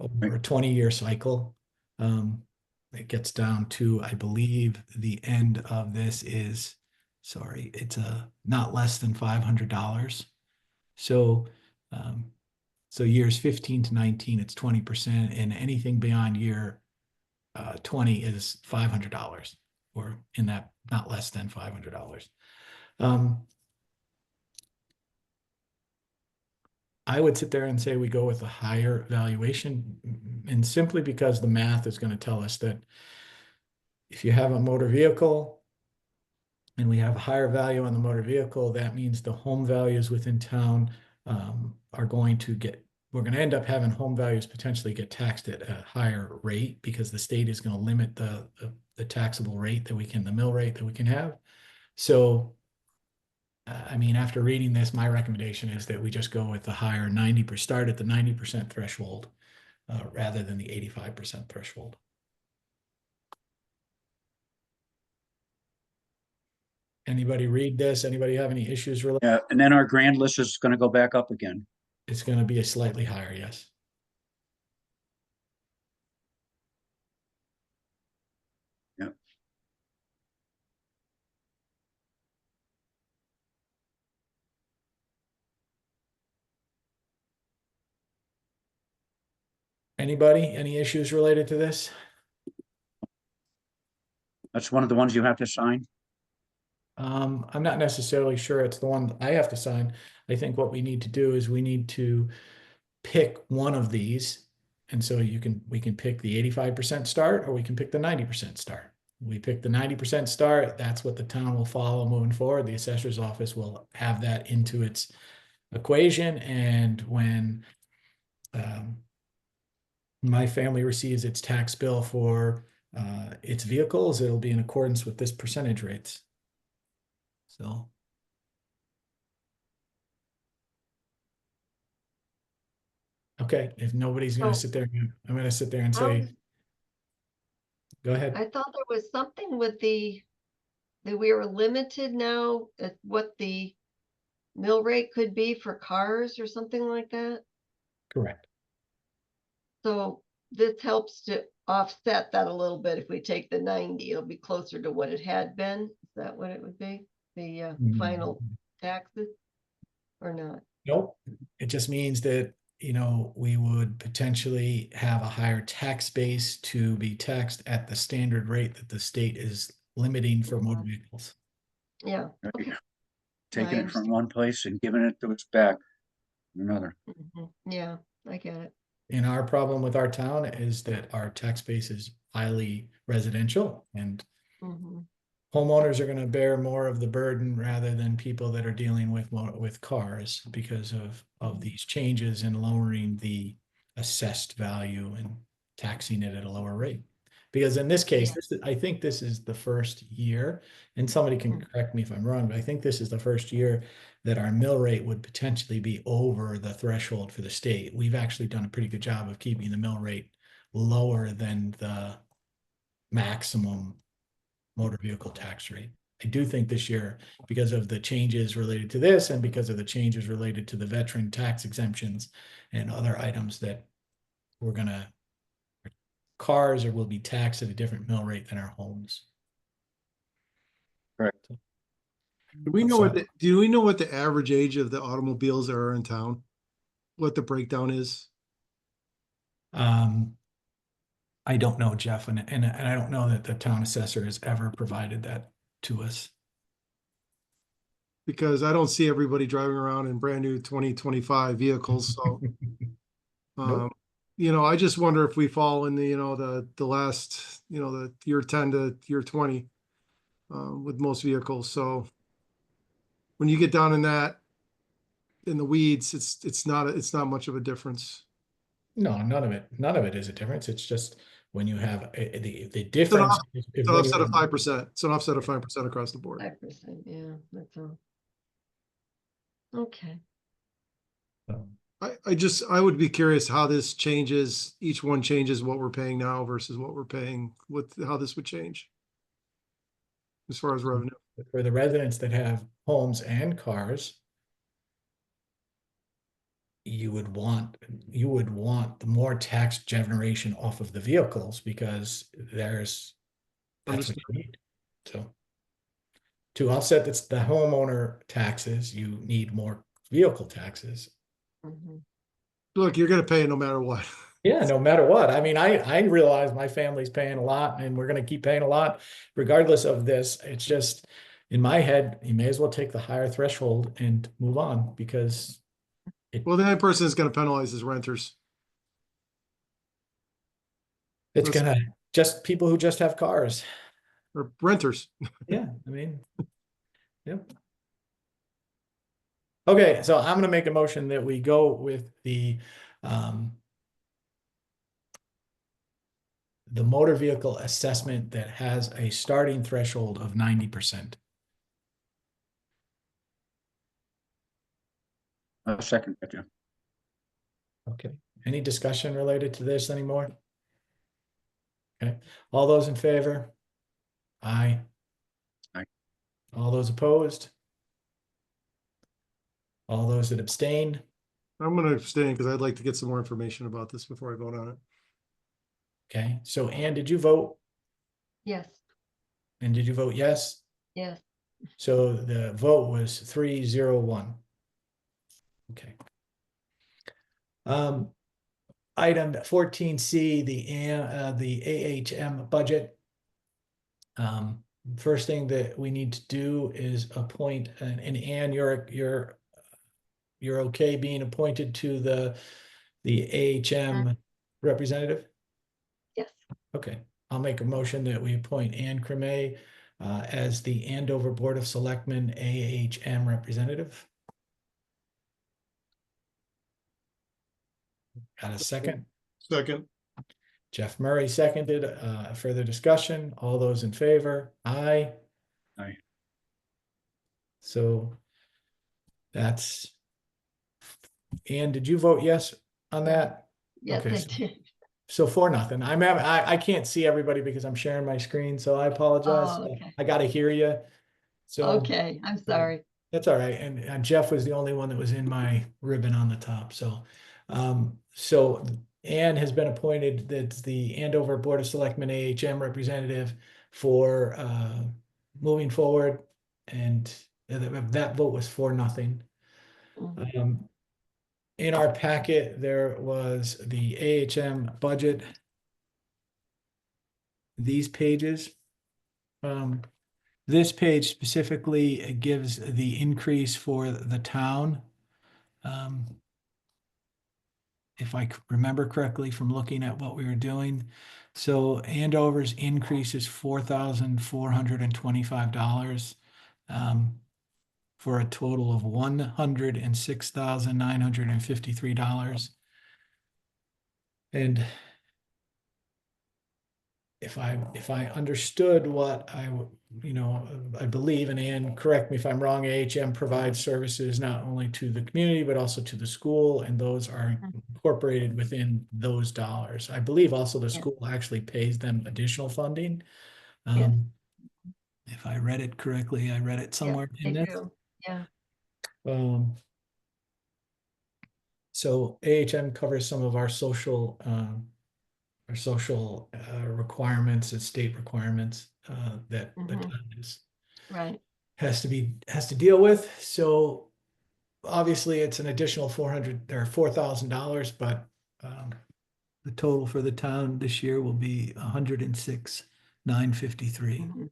over a 20-year cycle. It gets down to, I believe, the end of this is, sorry, it's not less than $500. So, so years 15 to 19, it's 20%, and anything beyond year 20 is $500, or in that, not less than $500. I would sit there and say we go with a higher valuation, and simply because the math is going to tell us that if you have a motor vehicle and we have a higher value on the motor vehicle, that means the home values within town are going to get, we're going to end up having home values potentially get taxed at a higher rate, because the state is going to limit the taxable rate that we can, the mill rate that we can have. So I mean, after reading this, my recommendation is that we just go with the higher 90%, start at the 90% threshold rather than the 85% threshold. Anybody read this? Anybody have any issues related? Yeah, and then our grand list is gonna go back up again. It's going to be a slightly higher, yes. Yep. Anybody, any issues related to this? That's one of the ones you have to sign. I'm not necessarily sure it's the one I have to sign. I think what we need to do is we need to pick one of these. And so we can pick the 85% start, or we can pick the 90% start. We pick the 90% start. That's what the town will follow moving forward. The assessor's office will have that into its equation. And when my family receives its tax bill for its vehicles, it'll be in accordance with this percentage rates. So. Okay, if nobody's going to So- sit there, I'm going to sit there and say, go ahead. I thought there was something with that we were limited now at what the mill rate could be for cars or something like that. Correct. So this helps to offset that a little bit. If we take the 90, it'll be closer to what it had been. Is that what it would be? The final taxes or not? Nope. It just means that, you know, we would potentially have a higher tax base to be taxed at the standard rate that the state is limiting for motor vehicles. Yeah. Okay. Taking it from one place and giving it to its back in another. Yeah, I get it. And our problem with our town is that our tax base is highly residential, and homeowners are going to bear more of the burden rather than people that are dealing with cars, because of these changes in lowering the assessed value and taxing it at a lower rate. Because in this case, I think this is the first year, and somebody can correct me if I'm wrong, but I think this is the first year that our mill rate would potentially be over the threshold for the state. We've actually done a pretty good job of keeping the mill rate lower than the maximum motor vehicle tax rate. I do think this year, because of the changes related to this and because of the changes related to the veteran tax exemptions and other items, that we're gonna, cars will be taxed at a different mill rate than our homes. Correct. Do we know do we know what the average age of the automobiles that are in town? What the breakdown is? I don't know, Jeff, and I don't know that the town assessor has ever provided that to us. Because I don't see everybody driving around in brand new 2025 vehicles, so. Nope. You know, I just wonder if we fall in the, you know, the last, you know, the year 10 to year 20 with most vehicles. So when you get down in that, in the weeds, it's not much of a difference. No, none of it is a difference. It's just when you have the It's an difference. it's is an when offset you- of 5%. It's an offset of 5% across the board. 5%, yeah, that's all. Okay. I would be curious how this changes, each one changes what we're paying now versus what we're paying, how this would change as far as revenue. For the residents that have homes and cars, you would want the more tax generation off of the vehicles because that's what you need. So to offset the homeowner taxes, you need more vehicle taxes. Look, you're gonna pay it no matter what. Yeah, no matter what. I mean, I realize my family's paying a lot and we're gonna keep paying a lot regardless of this. It's just in my head, you may as well take the higher threshold and move on because Well, the only person that's gonna penalize is renters. it's gonna just people who just have cars. Or renters. Yeah, I mean, yep. Okay, so I'm gonna make a motion that we go with the motor vehicle assessment that has a starting threshold of 90%. Second, that, Jeff. Okay, any discussion related to this anymore? Okay, all those in favor? Aye. Aye. All those opposed? All those that abstain? I'm gonna abstain because I'd like to get some more information about this before I vote on it. Okay, so Ann, did you vote? Yes, And did you vote yes? yes. So the vote was 3-0-1. Okay. Item 14C, the AHM budget. First thing that we need to do is appoint, and Ann, you're okay being appointed to the AHM representative? Yes. Okay, I'll make a motion that we appoint Ann Cremay as the Andover Board of Selectmen AHM representative. Got a second? Second. Jeff Murray seconded. Further discussion? All those in favor? Aye. Aye. So that's, Ann, did you vote yes on that? Yes, Okay, I did. so 4-0. I can't see everybody because I'm sharing my screen, so I apologize. Oh, okay. I gotta hear you. So Okay, I'm sorry. that's all right. And Jeff was the only one that was in my ribbon on the top. So so Ann has been appointed that's the Andover Board of Selectmen AHM representative for moving forward. And that vote was 4-0. In our packet, there was the AHM budget. These pages. This page specifically gives the increase for the town. If I remember correctly from looking at what we were doing. So Andover's increase is $4,425 for a total of $106,953. And if I understood what I believe, and Ann, correct me if I'm wrong, AHM provides services not only to the community, but also to the school, and those are incorporated within those dollars. I believe also the school actually pays them additional funding. If I read it correctly, I read it somewhere in They this. do. Yeah. So AHM covers some of our social requirements and state requirements that the Mhm. town Right. has to deal with. So obviously it's an additional 400 or $4,000, but the total for the town this year will be 106,953. Mhm.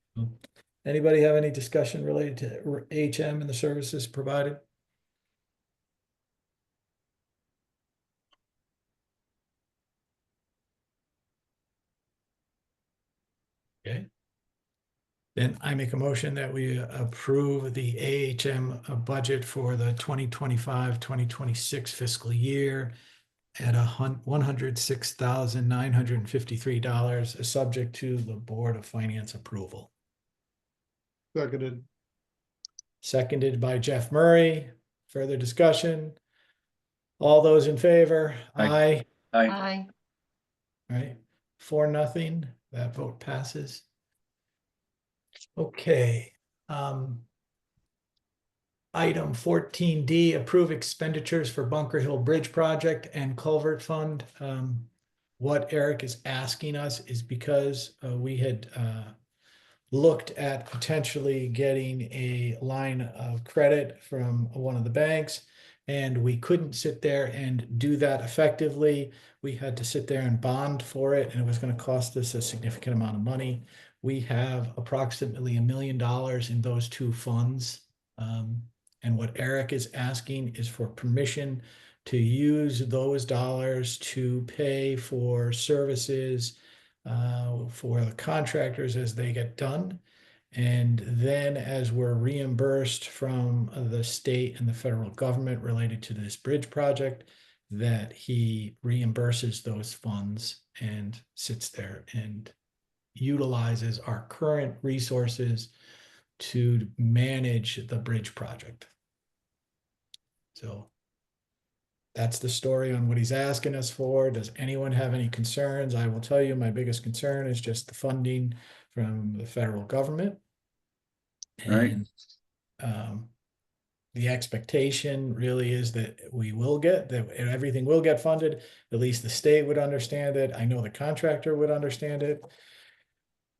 Anybody have any discussion related to HM and the services provided? Okay. Then I make a motion that we approve the AHM budget for the 2025-2026 fiscal year at $106,953, subject to the Board of Finance approval. Seconded. Seconded by Jeff Murray. Further discussion? All those in favor? Aye. Aye. Aye. Right, 4-0, that vote passes. Okay. Item 14D, approve expenditures for Bunker Hill Bridge Project and Culvert Fund. What Eric is asking us is because we had looked at potentially getting a line of credit from one of the banks, and we couldn't sit there and do that effectively. We had to sit there and bond for it, and it was going to cost us a significant amount of money. We have approximately $1 million in those two funds. And what Eric is asking is for permission to use those dollars to pay for services for the contractors as they get done. And then as we're reimbursed from the state and the federal government related to this bridge project, that he reimburses those funds and sits there and utilizes our current resources to manage the bridge project. So that's the story on what he's asking us for. Does anyone have any concerns? I will tell you, my biggest concern is just the funding from the federal government. Right. And the expectation really is that we will get, that everything will get funded. At least the state would understand it. I know the contractor would understand it.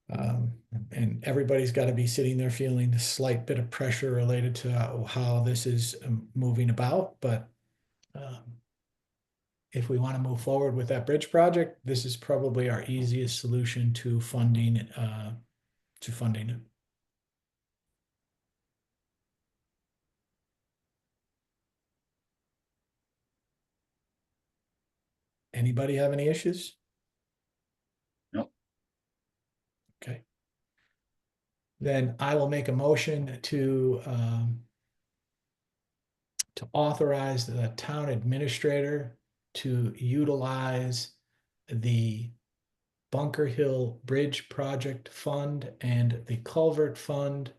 And everybody's got to be sitting there feeling a slight bit of pressure related to how this is moving about. But if we want to move forward with that bridge project, this is probably our easiest solution to funding it. Anybody have any issues? Nope. Okay. Then I will make a motion to authorize the town administrator to utilize the Bunker Hill Bridge Project Fund and the Culvert Fund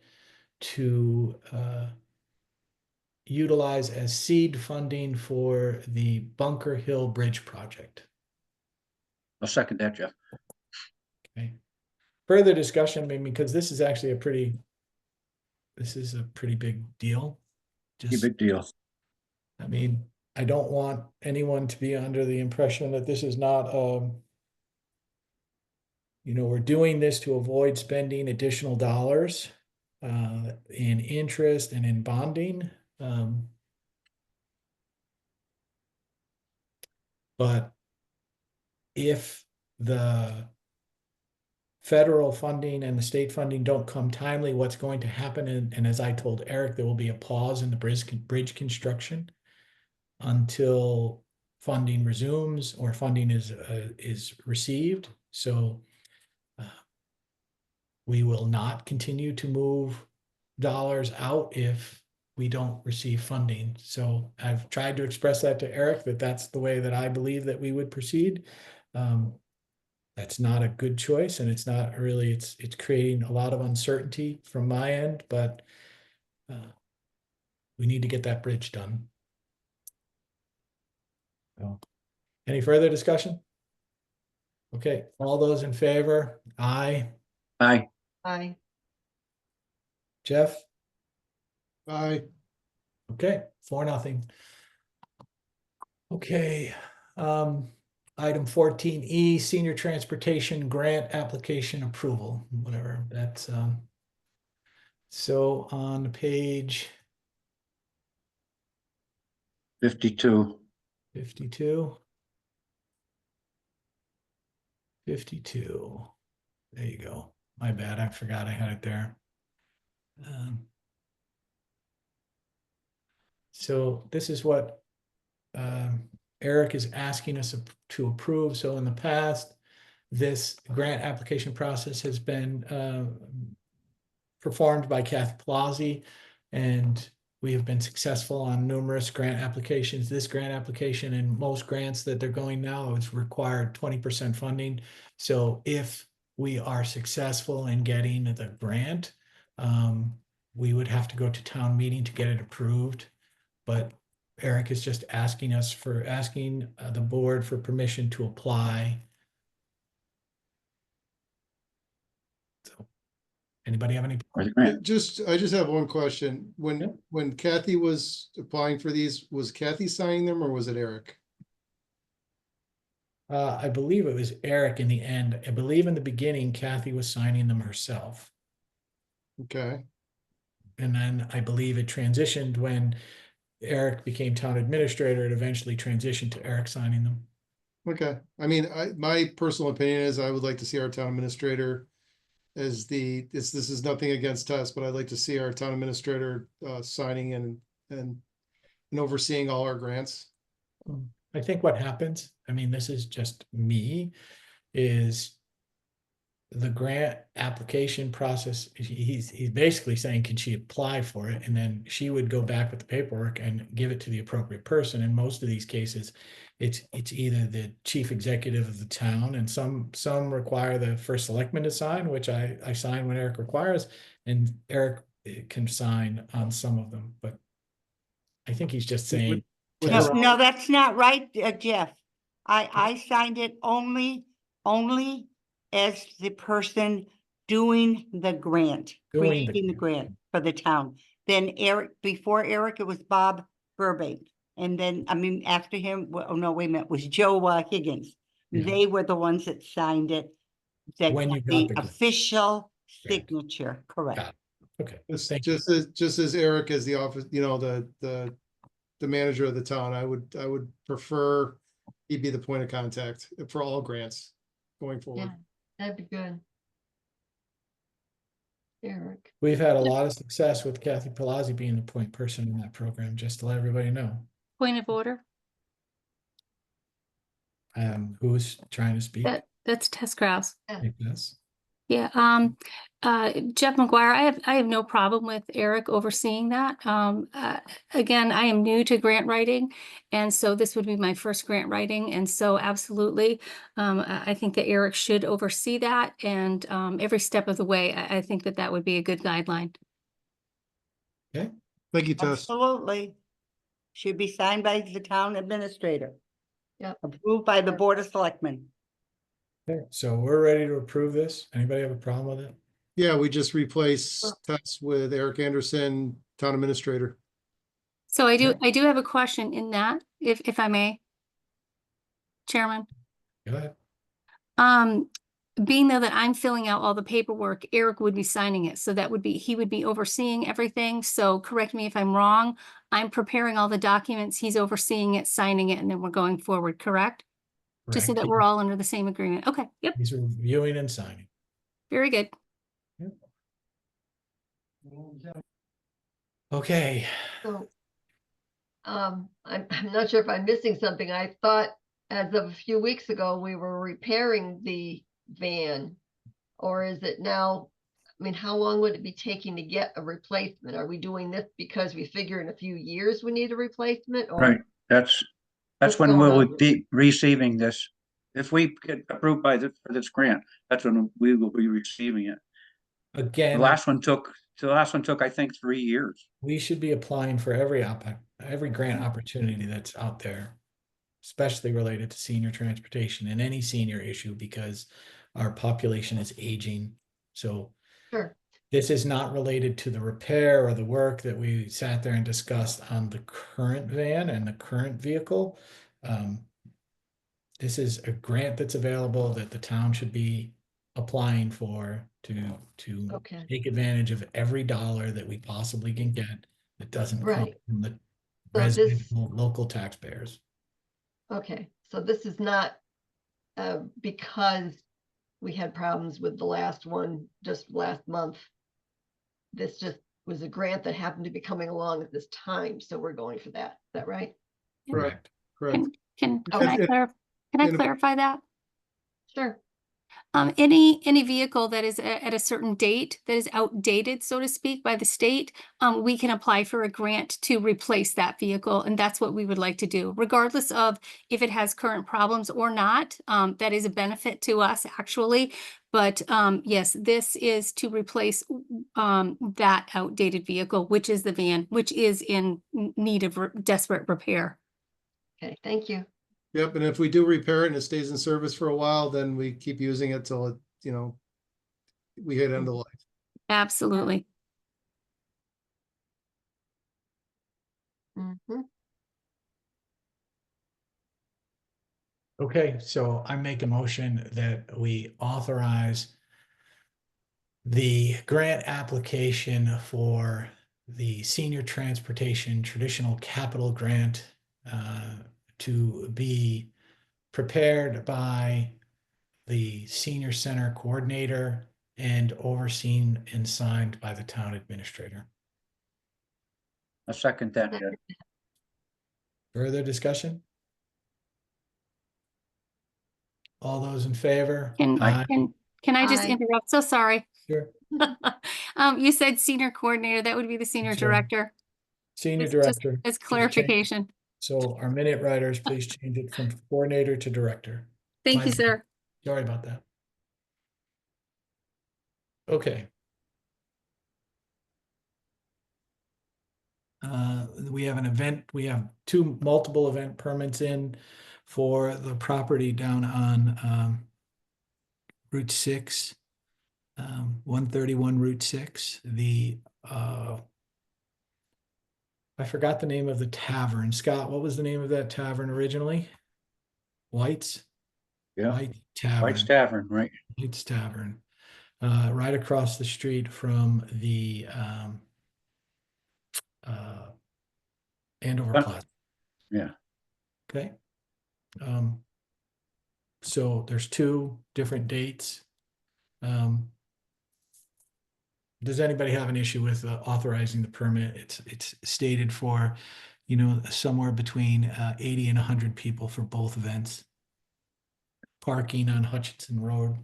to utilize as seed funding for the Bunker Hill Bridge Project. I'll second that, Jeff. Okay. Further discussion, I mean, because this is actually a pretty big deal. Just Big deal. I mean, I don't want anyone to be under the impression that this is not, we're doing this to avoid spending additional dollars in interest and in bonding. But if the federal funding and the state funding don't come timely, what's going to happen, and as I told Eric, there will be a pause in the bridge construction until funding resumes or funding is received. So we will not continue to move dollars out if we don't receive funding. So I've tried to express that to Eric, that that's the way that I believe that we would proceed. That's not a good choice, and it's not really, it's creating a lot of uncertainty from my end, but we need to get that bridge done. So, any further discussion? Okay, all those in favor? Aye. Aye. Aye. Jeff? Aye. Okay, 4-0. Okay, item 14E, senior transportation grant application approval, whatever, that's, so on page 52. 52. 52. There you go. My bad, I forgot I had it there. So this is what Eric is asking us to approve. So in the past, this grant application process has been performed by Kathy Palazzi, and we have been successful on numerous grant applications. This grant application and most grants that they're going now is required 20% funding. So if we are successful in getting the grant, we would have to go to town meeting to get it approved. But Eric is just asking the board for permission to apply. So, anybody have any? I just have one question. When Kathy was applying for these, was Kathy signing them or was it Eric? I believe it was Eric in the end. I believe in the beginning, Kathy was signing them herself. Okay. And then I believe it transitioned when Eric became town administrator. It eventually transitioned to Eric signing them. Okay. I mean, my personal opinion is I would like to see our town administrator as this is nothing against us, but I'd like to see our town administrator signing and overseeing all our grants. I think what happens, I mean, this is just me, is the grant application process, he's basically saying, can she apply for it? And then she would go back with the paperwork and give it to the appropriate person. In most of these cases, it's either the chief executive of the town, and some require the first selectman to sign, which I sign when Eric requires, and Eric can sign on some of them. But I think he's just saying. No, that's not right, Jeff. I signed it only as the person doing the grant, creating the grant for the town. Then before Eric, it was Bob Burbank. And then, I mean, after him, oh no, wait a minute, it was Joe Higgins. Yeah. They were the ones that signed it. That When got you got the the grant. official signature, correct. Okay. Just as Eric as the office, the manager of the town, I would prefer he'd be the point of contact for all grants going forward. That'd be good. Eric. We've had a lot of success with Kathy Palazzi being the point person in that program, just to let everybody know. Point of order. Who's trying to speak? That's Tess Kraus. Yes. Yeah, Jeff McGuire, I have no problem with Eric overseeing that. Again, I am new to grant writing, and so this would be my first grant writing, and so absolutely, I think that Eric should oversee that, and every step of the way, I think that would be a good guideline. Okay. Thank you, Tess. Absolutely. Should be signed by the town administrator. Yep. Approved by the Board of Selectmen. Okay, so we're ready to approve this. Anybody have a problem with it? Yeah, we just replace Tess with Eric Anderson, town administrator. So I do have a question in that, if I may, Chairman. Go ahead. Being though that I'm filling out all the paperwork, Eric would be signing it. So he would be overseeing everything. So correct me if I'm wrong. I'm preparing all the documents. He's overseeing it, signing it, and then we're going forward, correct? Just so Correct. that we're all under the same agreement. Okay, yep, He's reviewing and signing. very good. Okay. So, I'm not sure if I'm missing something. I thought as of a few weeks ago, we were repairing the van. Or is it now, I mean, how long would it be taking to get a replacement? Are we doing this because we figure in a few years we need a replacement? Or Right, that's what's when going we'll on? be receiving this. If we get approved for this grant, that's when we will be receiving it. The Again, last one took, I think, 3 years. we should be applying for every grant opportunity that's out there, especially related to senior transportation and any senior issue, because our population is aging. So Sure. this is not related to the repair or the work that we sat there and discussed on the current van and the current vehicle. This is a grant that's available that the town should be applying for to Okay. take advantage of every dollar that we possibly can get that doesn't come Right. from the So this- residential local taxpayers. Okay, so this is not because we had problems with the last one just last month. This just was a grant that happened to be coming along at this time, so we're going for that. Is that right? Correct. Correct. Can And- I and- can I and- clarify that? Sure. Any vehicle that is at a certain date that is outdated, so to speak, by the state, we can apply for a grant to replace that vehicle, and that's what we would like to do, regardless of if it has current problems or not. That is a benefit to us, actually. But yes, this is to replace that outdated vehicle, which is the van, which is in need of desperate repair. Okay, thank you. Yep, and if we do repair it and it stays in service for a while, then we keep using it till it, we hit end of life. Absolutely. Mhm. Okay, so I make a motion that we authorize the grant application for the senior transportation traditional capital grant to be prepared by the senior center coordinator and overseen and signed by the town administrator. I second that, Jeff. Further discussion? All those in favor? Can Aye. can I just Aye. interrupt? So sorry. Sure. You said senior coordinator, that would be the senior That's right. director. Senior It's just director. as clarification. So our minute writers, please change it from coordinator to director. Thank My you, bad. sir. Sorry about that. Okay. We have an event, we have two multiple event permits in for the property down on Route 6, 131 Route 6. I forgot the name of the tavern. Scott, what was the name of that tavern originally? White's? Yeah, White Tavern. White's Tavern, right? White's Tavern. Right across the street from the Andover Plaza. Yeah. Okay. So there's two different dates. Does anybody have an issue with authorizing the permit? It's stated for, somewhere between 80 and 100 people for both events. Parking on Hutchinson Road.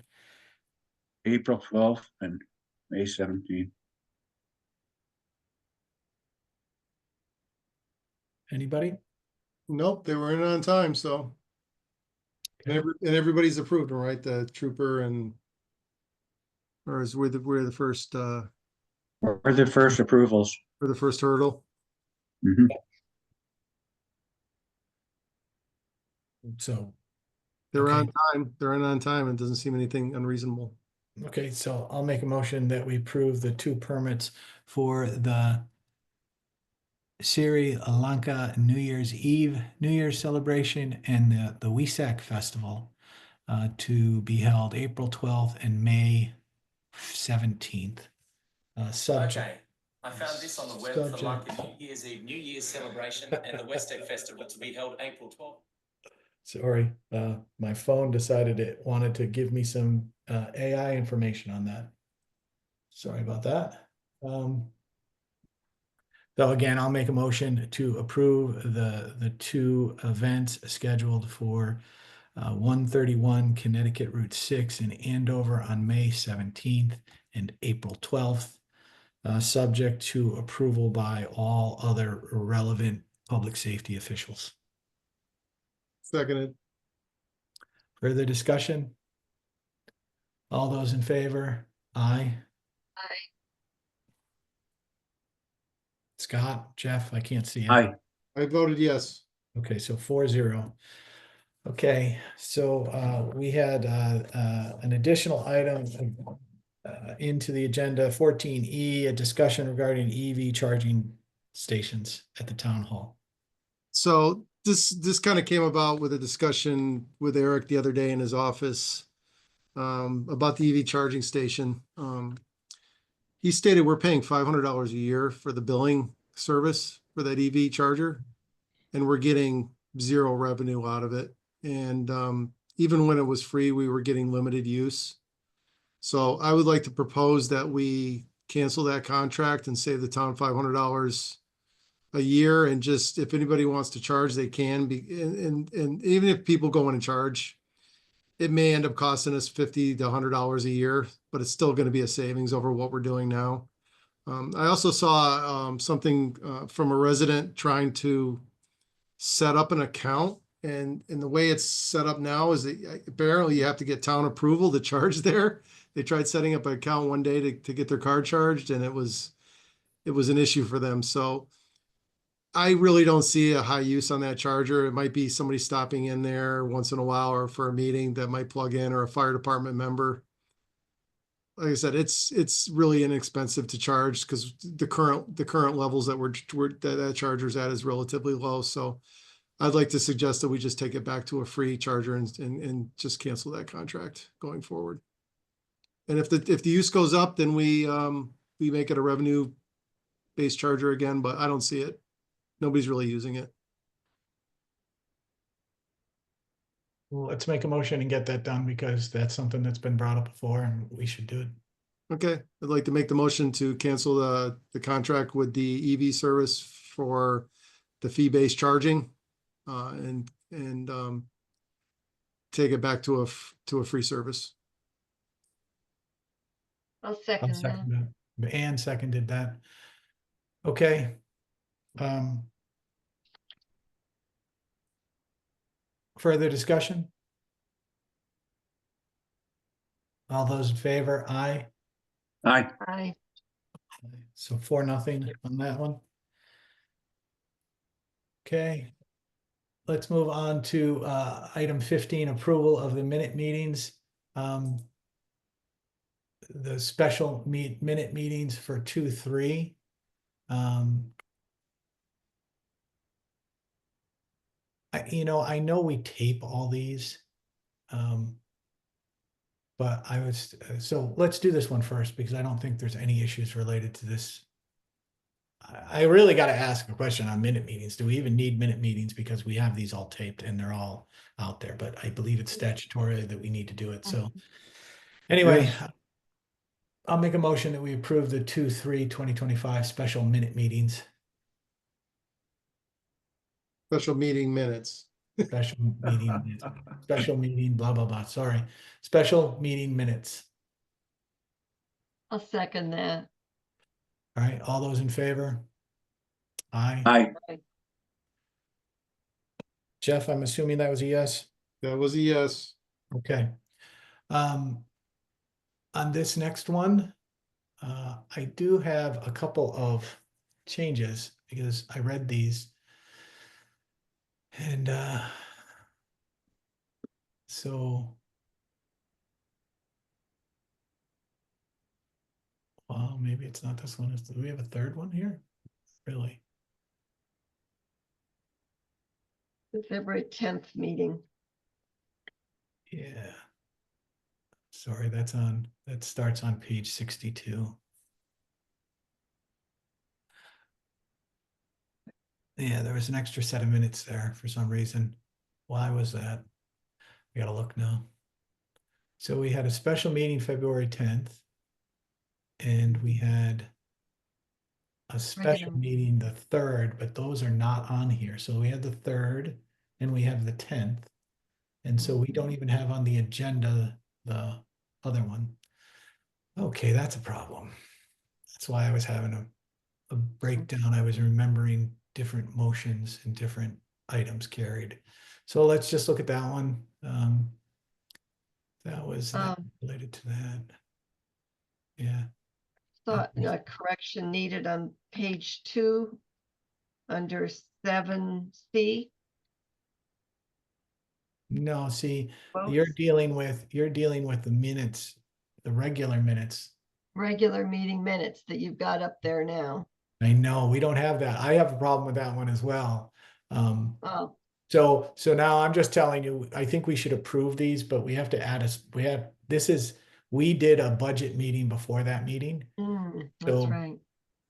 April 12th and May 17th. Anybody? Nope, they were in on time, so. And everybody's approved, them, right? The trooper or is we're the first, We're the first approvals. for the first hurdle. Mhm. So They're Okay. on time. They're in on time. It doesn't seem anything unreasonable. Okay, so I'll make a motion that we approve the two permits for the Sri Lanka New Year's Eve, New Year's celebration, and the Wesak Festival to be held April 12th and May 17th. Subject. Okay, I found this on the web for Lanka New Year's Eve, New Year's celebration and the West Egg Festival to be held April 12th. Sorry, my phone decided it wanted to give me some AI information on that. Sorry about that. So again, I'll make a motion to approve the two events scheduled for 131 Connecticut Route 6 in Andover on May 17th and April 12th, subject to approval by all other relevant public safety officials. Seconded. Further discussion? All those in favor? Aye. Aye. Scott, Jeff, I can't see it. Aye. I voted yes. Okay, so 4-0. Okay, so we had an additional item into the agenda, 14E, a discussion regarding EV charging stations at the town hall. So this kind of came about with a discussion with Eric the other day in his office about the EV charging station. He stated we're paying $500 a year for the billing service for that EV charger, and we're getting zero revenue out of it. And even when it was free, we were getting limited use. So I would like to propose that we cancel that contract and save the town $500 a year, and just, if anybody wants to charge, they can be, and even if people go in and charge, it may end up costing us $50 to $100 a year, but it's still going to be a savings over what we're doing now. I also saw something from a resident trying to set up an account, and the way it's set up now is that apparently you have to get town approval to charge there. They tried setting up an account one day to get their car charged, and it was an issue for them. So I really don't see a high use on that charger. It might be somebody stopping in there once in a while or for a meeting that might plug in, or a fire department member. Like I said, it's really inexpensive to charge because the current levels that that charger's at is relatively low. So I'd like to suggest that we just take it back to a free charger and just cancel that contract going forward. And if the use goes up, then we make it a revenue based charger again, but I don't see it. Nobody's really using it. Well, let's make a motion and get that done, because that's something that's been brought up before and we should do it. Okay, I'd like to make the motion to cancel the contract with the EV service for the fee-based charging, and take it back to a free service. I'll I'll second that. second that. Ann seconded that. Okay. Further discussion? All those in favor, aye. Aye. Aye. So 4-0 on that one. Okay. Let's move on to item 15, approval of the minute meetings. The special minute meetings for 2-3. I know we tape all these. But I was, so let's do this one first, because I don't think there's any issues related to this. I really got to ask a question on minute meetings. Do we even need minute meetings? Because we have these all taped and they're all out there, but I believe it's statutory that we need to do it. So anyway, Yes. I'll make a motion that we approve the 2/3/2025 special minute meetings. Special meeting minutes. Special meeting, special meeting, blah, blah, blah. Sorry. Special meeting minutes. I'll second that. All right. All those in favor? Aye. Aye. Jeff, I'm assuming that was a yes. That was a yes. Okay. On this next one, I do have a couple of changes because I read these. And so, well, maybe it's not this one. Do we have a third one here? Really? The February 10th meeting. Yeah. Sorry, that starts on page 62. Yeah, there was an extra set of minutes there for some reason. Why was that? We gotta look now. So we had a special meeting February 10th. And we had a special meeting the 3rd, but those are not on here. So we had the 3rd and we have the 10th. And so we don't even have on the agenda the other one. Okay, that's a problem. That's why I was having a breakdown. I was remembering different motions and different items carried. So let's just look at that one. That was related to that. Yeah. Thought a correction needed on page 2 under 7C. No, see, you're dealing with the minutes, the regular minutes. Regular meeting minutes that you've got up there now. I know we don't have that. I have a problem with that one as well. Oh, So now I'm just telling you, I think we should approve these, but we have to add we did a budget meeting before that meeting. That's So, right.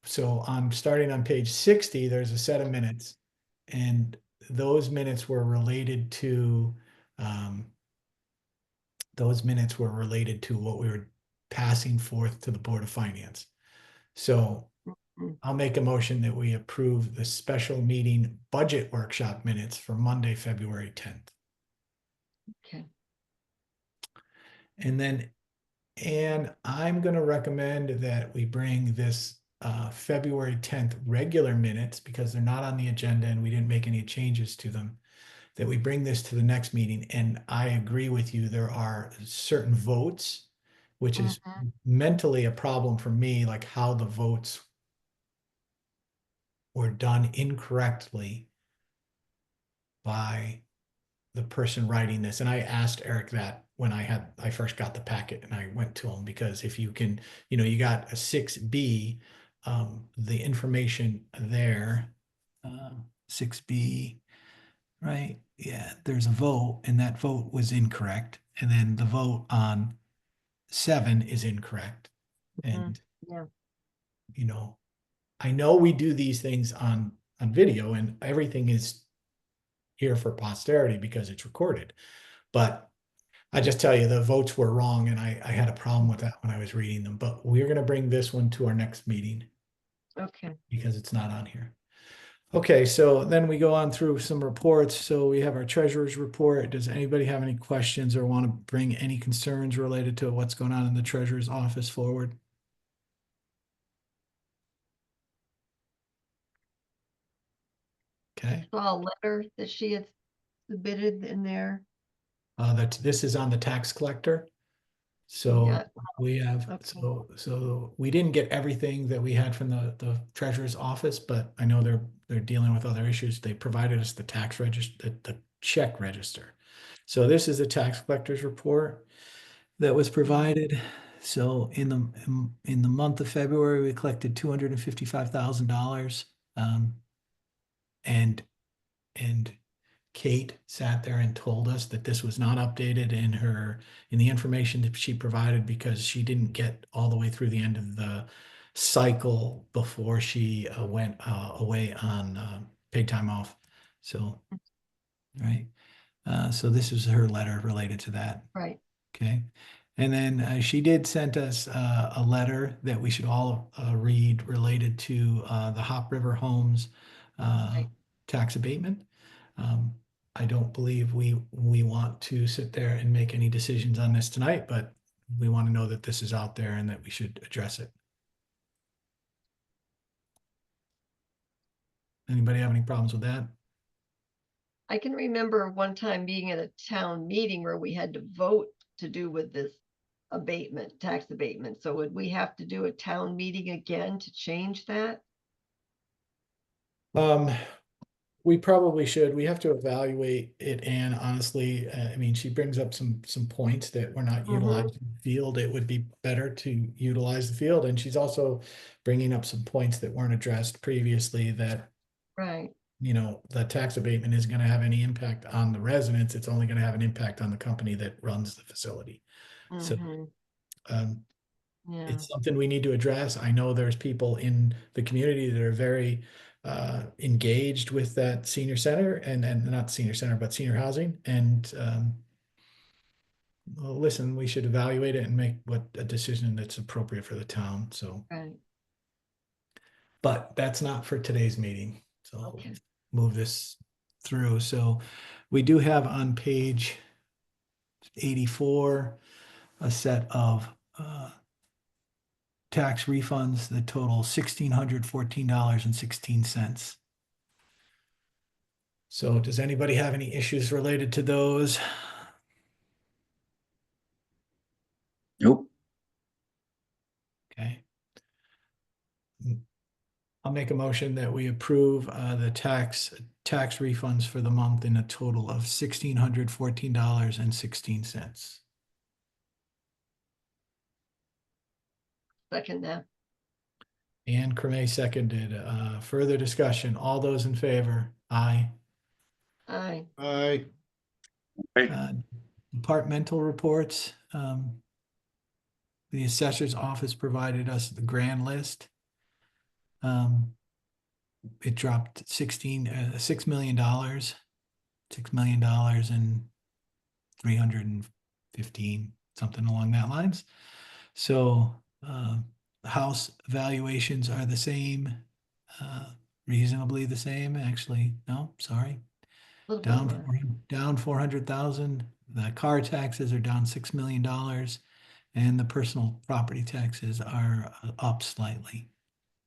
so I'm starting on page 60, there's a set of minutes. And those minutes were related to, what we were passing forth to the Board of Finance. So I'll make a motion that we approve the special meeting budget workshop minutes for Monday, February 10th. Okay. And I'm going to recommend that we bring this February 10th regular minutes, because they're not on the agenda and we didn't make any changes to them, that we bring this to the next meeting. And I agree with you, there are certain votes, which is mentally a problem for me, like how the votes were done incorrectly by the person writing this. And I asked Eric that when I first got the packet, and I went to him, because if you can, you got a 6B, the information there, 6B, right? Yeah, there's a vote, and that vote was incorrect. And then the vote on 7 is incorrect. And, Yeah. I know we do these things on video, and everything is here for posterity because it's recorded. But I just tell you, the votes were wrong, and I had a problem with that when I was reading them. But we're going to bring this one to our next meeting Okay. because it's not on here. Okay, so then we go on through some reports. So we have our treasurer's report. Does anybody have any questions or want to bring any concerns related to what's going on in the treasurer's office forward? Okay. I saw a letter that she had submitted in there. This is on the tax collector. So Yeah. we have, Okay. so we didn't get everything that we had from the treasurer's office, but I know they're dealing with other issues. They provided us the tax register, the check register. So this is the tax collector's report that was provided. So in the month of February, we collected $255,000. And Kate sat there and told us that this was not updated in the information that she provided, because she didn't get all the way through the end of the cycle before she went away on paid time off. So, right. So this is her letter related to that. Right. Okay. And then she did send us a letter that we should all read related to the Hop River Homes tax abatement. I don't believe we want to sit there and make any decisions on this tonight, but we want to know that this is out there and that we should address it. Anybody have any problems with that? I can remember one time being at a town meeting where we had to vote to do with this abatement, tax abatement. So would we have to do a town meeting again to change that? We probably should. We have to evaluate it, and honestly, I mean, she brings up some points that we're not utilizing in the field. It would be better to utilize the field, and she's also bringing up some points that weren't addressed previously, that Right. the tax abatement isn't going to have any impact on the residents. It's only going to have an impact on the company that runs the facility. So Yeah. it's something we need to address. I know there's people in the community that are very engaged with that senior center, and not senior center, but senior housing. And well, listen, we should evaluate it and make a decision that's appropriate for the town. So, Right. but that's not for today's meeting. So Okay. move this through. So we do have on page 84 a set of tax refunds that total $1,614.16. So does anybody have any issues related to those? Nope. Okay. I'll make a motion that we approve the tax refunds for the month in a total of $1,614.16. Second that. Ann Cremay seconded. Further discussion. All those in favor? Aye. Aye. Aye. Departmental reports. The assessor's office provided us the grand list. It dropped $6 million, $6 million and 315, something along that lines. So house valuations are the same, reasonably the same, actually. No, sorry. Down 400,000. The car taxes are down $6 million, and the personal property taxes are up slightly.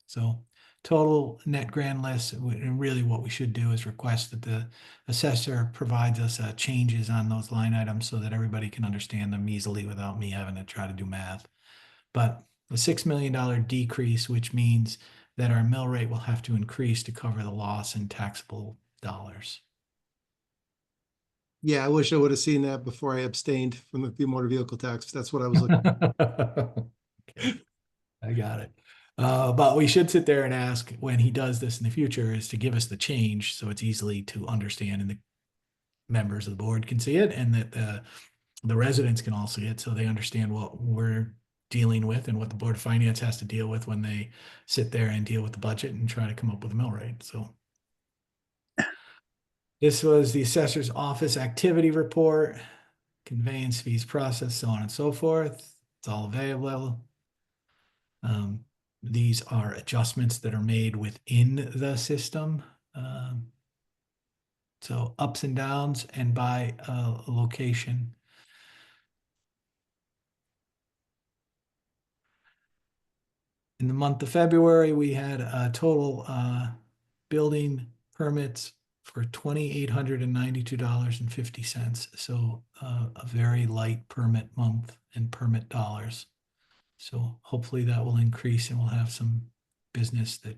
So total net grand list, and really what we should do is request that the assessor provides us changes on those line items so that everybody can understand them easily without me having to try to do math. But a $6 million decrease, which means that our mill rate will have to increase to cover the loss in taxable dollars. Yeah, I wish I would have seen that before I abstained from the motor vehicle tax. That's what I was looking. Okay. I got it. But we should sit there and ask when he does this in the future is to give us the change so it's easily to understand and the members of the board can see it and that the residents can all see it so they understand what we're dealing with and what the Board of Finance has to deal with when they sit there and deal with the budget and try to come up with a mill rate. So this was the assessor's office activity report, conveyance fees processed, so on and so forth. It's all available. These are adjustments that are made within the system. So ups and downs and by location. In the month of February, we had a total building permits for $2,892.50. So a very light permit month and permit dollars. So hopefully that will increase and we'll have some business that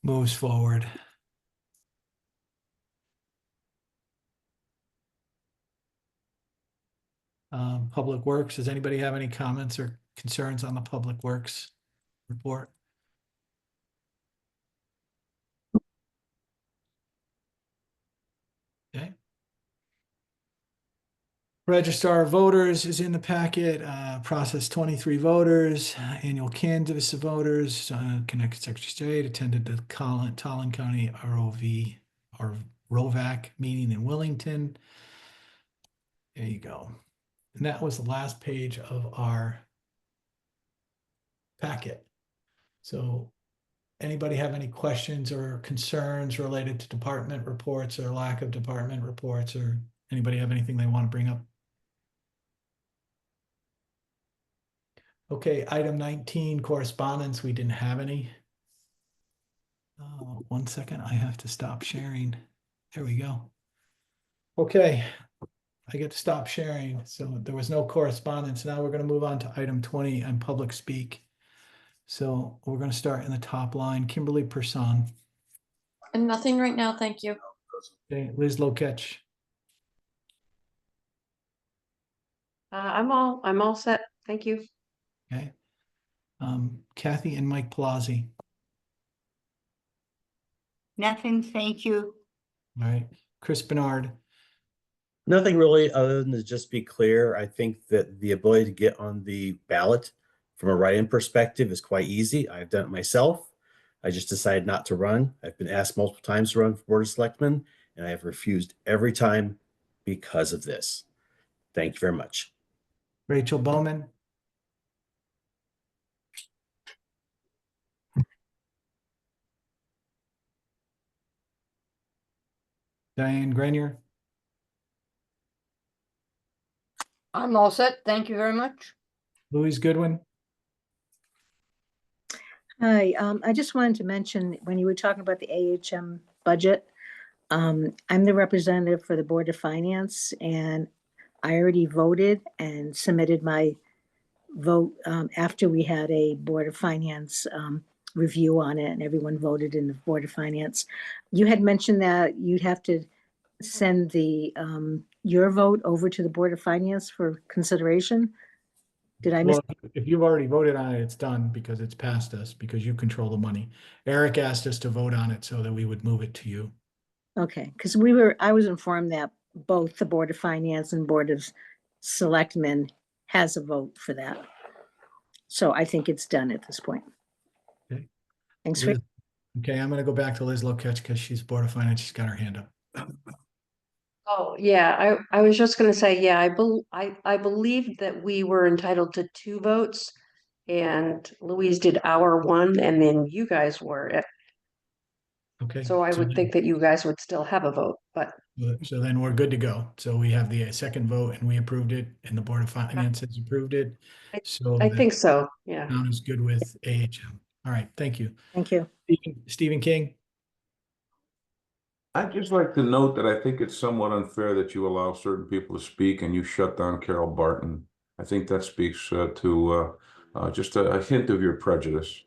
moves forward. Public Works, does anybody have any comments or concerns on the Public Works report? Okay. Registrar of Voters is in the packet, processed 23 voters, annual canvass of voters, Connecticut Secretary of State, attended the Tallinn County ROV or ROVAC meeting in Wellington. There you go. And that was the last page of our packet. So anybody have any questions or concerns related to department reports or lack of department reports, or anybody have anything they want to bring up? Okay, item 19, correspondence. We didn't have any. 1 second, I have to stop sharing. There we go. Okay, I get to stop sharing. So there was no correspondence. Now we're going to move on to item 20 and public speak. So we're going to start in the top line. Kimberly Person. And nothing right now, thank you. Okay, Liz Lokech. I'm all set. Thank you. Okay. Kathy and Mike Palazzi. Nothing, thank you. All right. Chris Bernard. Nothing really other than to just be clear. I think that the ability to get on the ballot from a write-in perspective is quite easy. I've done it myself. I just decided not to run. I've been asked multiple times to run for Board of Selectmen, and I have refused every time because of this. Thank you very much. Rachel Bowman. Diane Grenier. I'm all set. Thank you very much. Louise Goodwin. Hi, I just wanted to mention when you were talking about the AHM budget, I'm the representative for the Board of Finance, and I already voted and submitted my vote after we had a Board of Finance review on it, and everyone voted in the Board of Finance. You had mentioned that you'd have to send the your vote over to the Board of Finance for consideration. Did I miss? Well, if you've already voted on it, it's done because it's passed us because you control the money. Eric asked us to vote on it so that we would move it to you. Okay, because I was informed that both the Board of Finance and Board of Selectmen has a vote for that. So I think it's done at this point. Okay. Thanks for, Liz- Okay, I'm gonna go back to Liz Lokech because she's Board of Finance. She's got her hand up. Oh, yeah, I was just gonna say, yeah, I believe that we were entitled to 2 votes. And Louise did our one, and then you guys were. Okay. So I would think that you guys would still have a vote, but So then we're good to go. So we have the second vote and we approved it and the Board of Finance has approved it. So I the think so, yeah. town is good with AHM. All right, thank you. thank you. Stephen King. I'd just like to note that I think it's somewhat unfair that you allow certain people to speak and you shut down Carol Barton. I think that speaks to just a hint of your prejudice.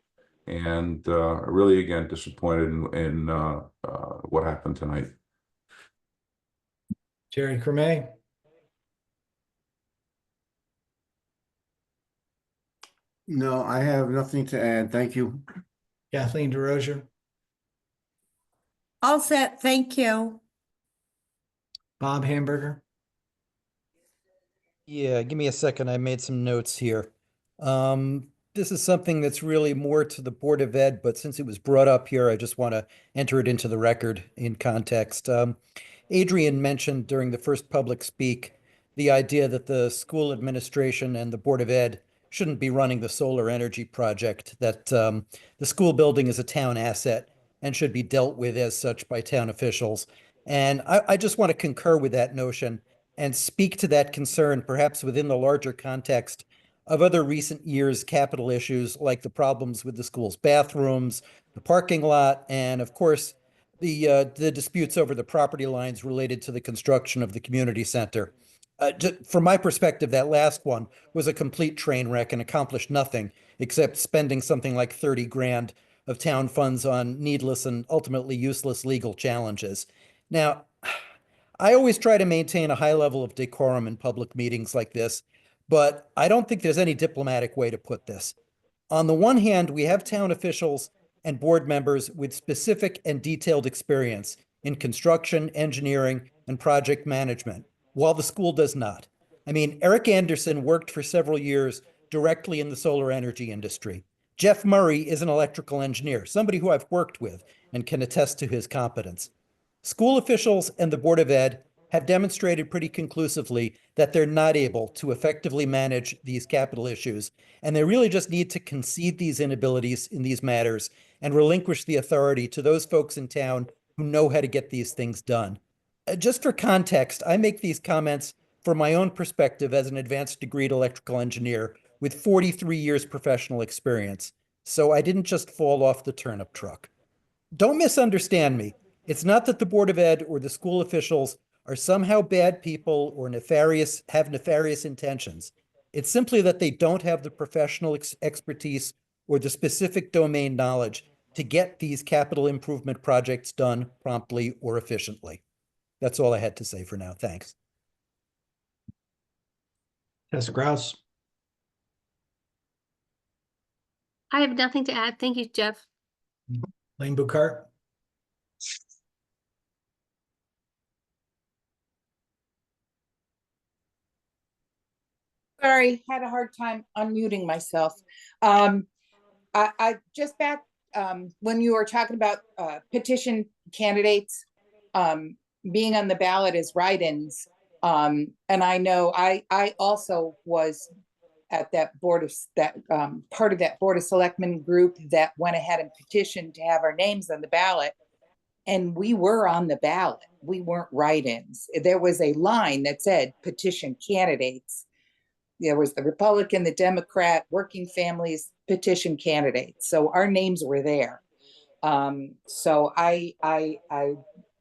And really, again, disappointed in what happened tonight. Jerry Cremay. No, I have nothing to add. Thank you. Kathleen DeRozier. All set, thank you. Bob Hamburger. Yeah, give me a second. I made some notes here. This is something that's really more to the Board of Ed, but since it was brought up here, I just want to enter it into the record in context. Adrian mentioned during the first public speak the idea that the school administration and the Board of Ed shouldn't be running the solar energy project, that the school building is a town asset and should be dealt with as such by town officials. And I just want to concur with that notion and speak to that concern, perhaps within the larger context of other recent years' capital issues like the problems with the school's bathrooms, the parking lot, and of course, the disputes over the property lines related to the construction of the community center. From my perspective, that last one was a complete train wreck and accomplished nothing except spending something like 30 grand of town funds on needless and ultimately useless legal challenges. Now, I always try to maintain a high level of decorum in public meetings like this, but I don't think there's any diplomatic way to put this. On the one hand, we have town officials and board members with specific and detailed experience in construction, engineering, and project management, while the school does not. I mean, Eric Anderson worked for several years directly in the solar energy industry. Jeff Murray is an electrical engineer, somebody who I've worked with and can attest to his competence. School officials and the Board of Ed have demonstrated pretty conclusively that they're not able to effectively manage these capital issues, and they really just need to concede these inabilities in these matters and relinquish the authority to those folks in town who know how to get these things done. Just for context, I make these comments from my own perspective as an advanced degreed electrical engineer with 43 years professional experience, so I didn't just fall off the turnip truck. Don't misunderstand me. It's not that the Board of Ed or the school officials are somehow bad people or have nefarious intentions. It's simply that they don't have the professional expertise or the specific domain knowledge to get these capital improvement projects done promptly or efficiently. That's all I had to say for now. Thanks. Tessa Grouse. I have nothing to add. Thank you, Jeff. Lane Boucart. Sorry, had a hard time unmuting myself. I just back when you were talking about petition candidates being on the ballot as write-ins, and I know I also was at that board of part of that Board of Selectmen group that went ahead and petitioned to have our names on the ballot. And we were on the ballot. We weren't write-ins. There was a line that said petition candidates. There was the Republican, the Democrat, working families petition candidates. So our names were there. So I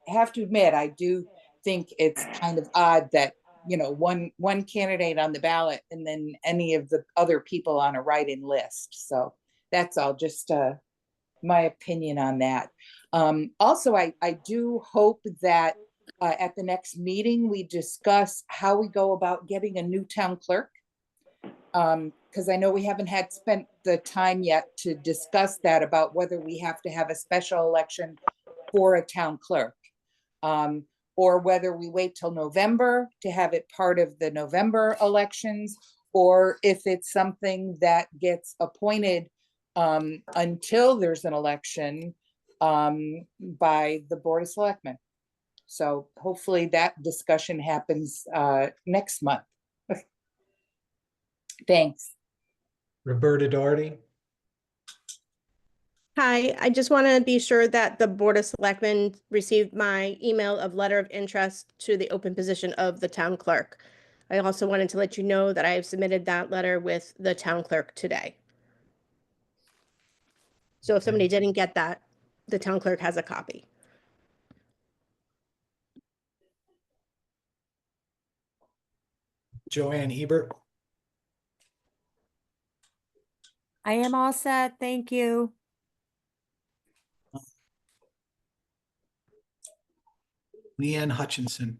have to admit, I do think it's kind of odd that, you know, one candidate on the ballot and then any of the other people on a write-in list. So that's all, just my opinion on that. Also, I do hope that at the next meeting, we discuss how we go about getting a new town clerk. Because I know we haven't spent the time yet to discuss that, about whether we have to have a special election for a town clerk. or whether we wait till November to have it part of the November elections, or if it's something that gets appointed until there's an election by the Board of Selectmen. So hopefully that discussion happens next month. Thanks. Roberta Doherty. Hi, I just want to be sure that the Board of Selectmen received my email of letter of interest to the open position of the town clerk. I also wanted to let you know that I have submitted that letter with the town clerk today. So if somebody didn't get that, the town clerk has a copy. Joanne Ebert. I am all set. Thank you. Leanne Hutchinson.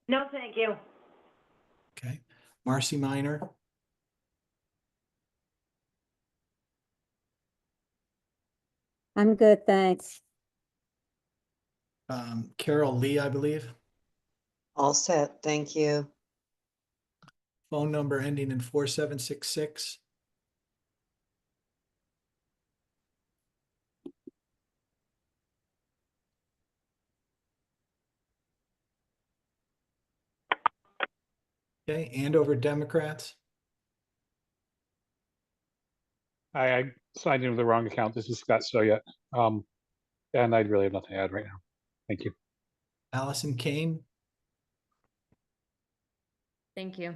No, thank you. Okay. Marcy Minor. I'm good, thanks. Carol Lee, I believe. All set, thank you. Phone number ending in 4766. Okay, Andover Democrats. I signed in with the wrong account. This is Scott Soya. And I really have nothing to add right now. Thank you. Allison Kane. Thank you.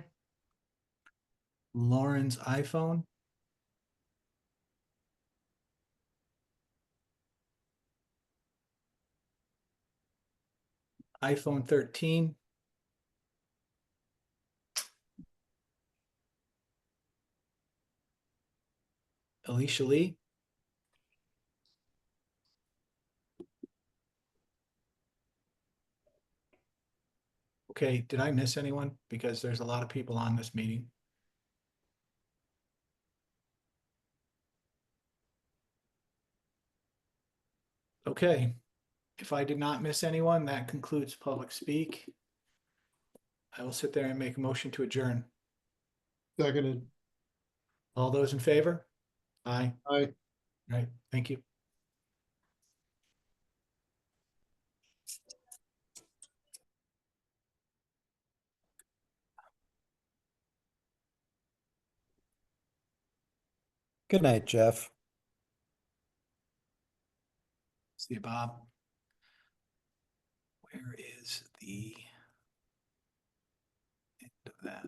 Lauren's iPhone. iPhone 13. Alicia Lee. Okay, did I miss anyone? Because there's a lot of people on this meeting. Okay, if I did not miss anyone, that concludes public speak. I will sit there and make a motion to adjourn. Seconded. All those in favor? Aye. Aye. Right, thank you. Good night, Jeff. See you, Bob. Where is the end of that?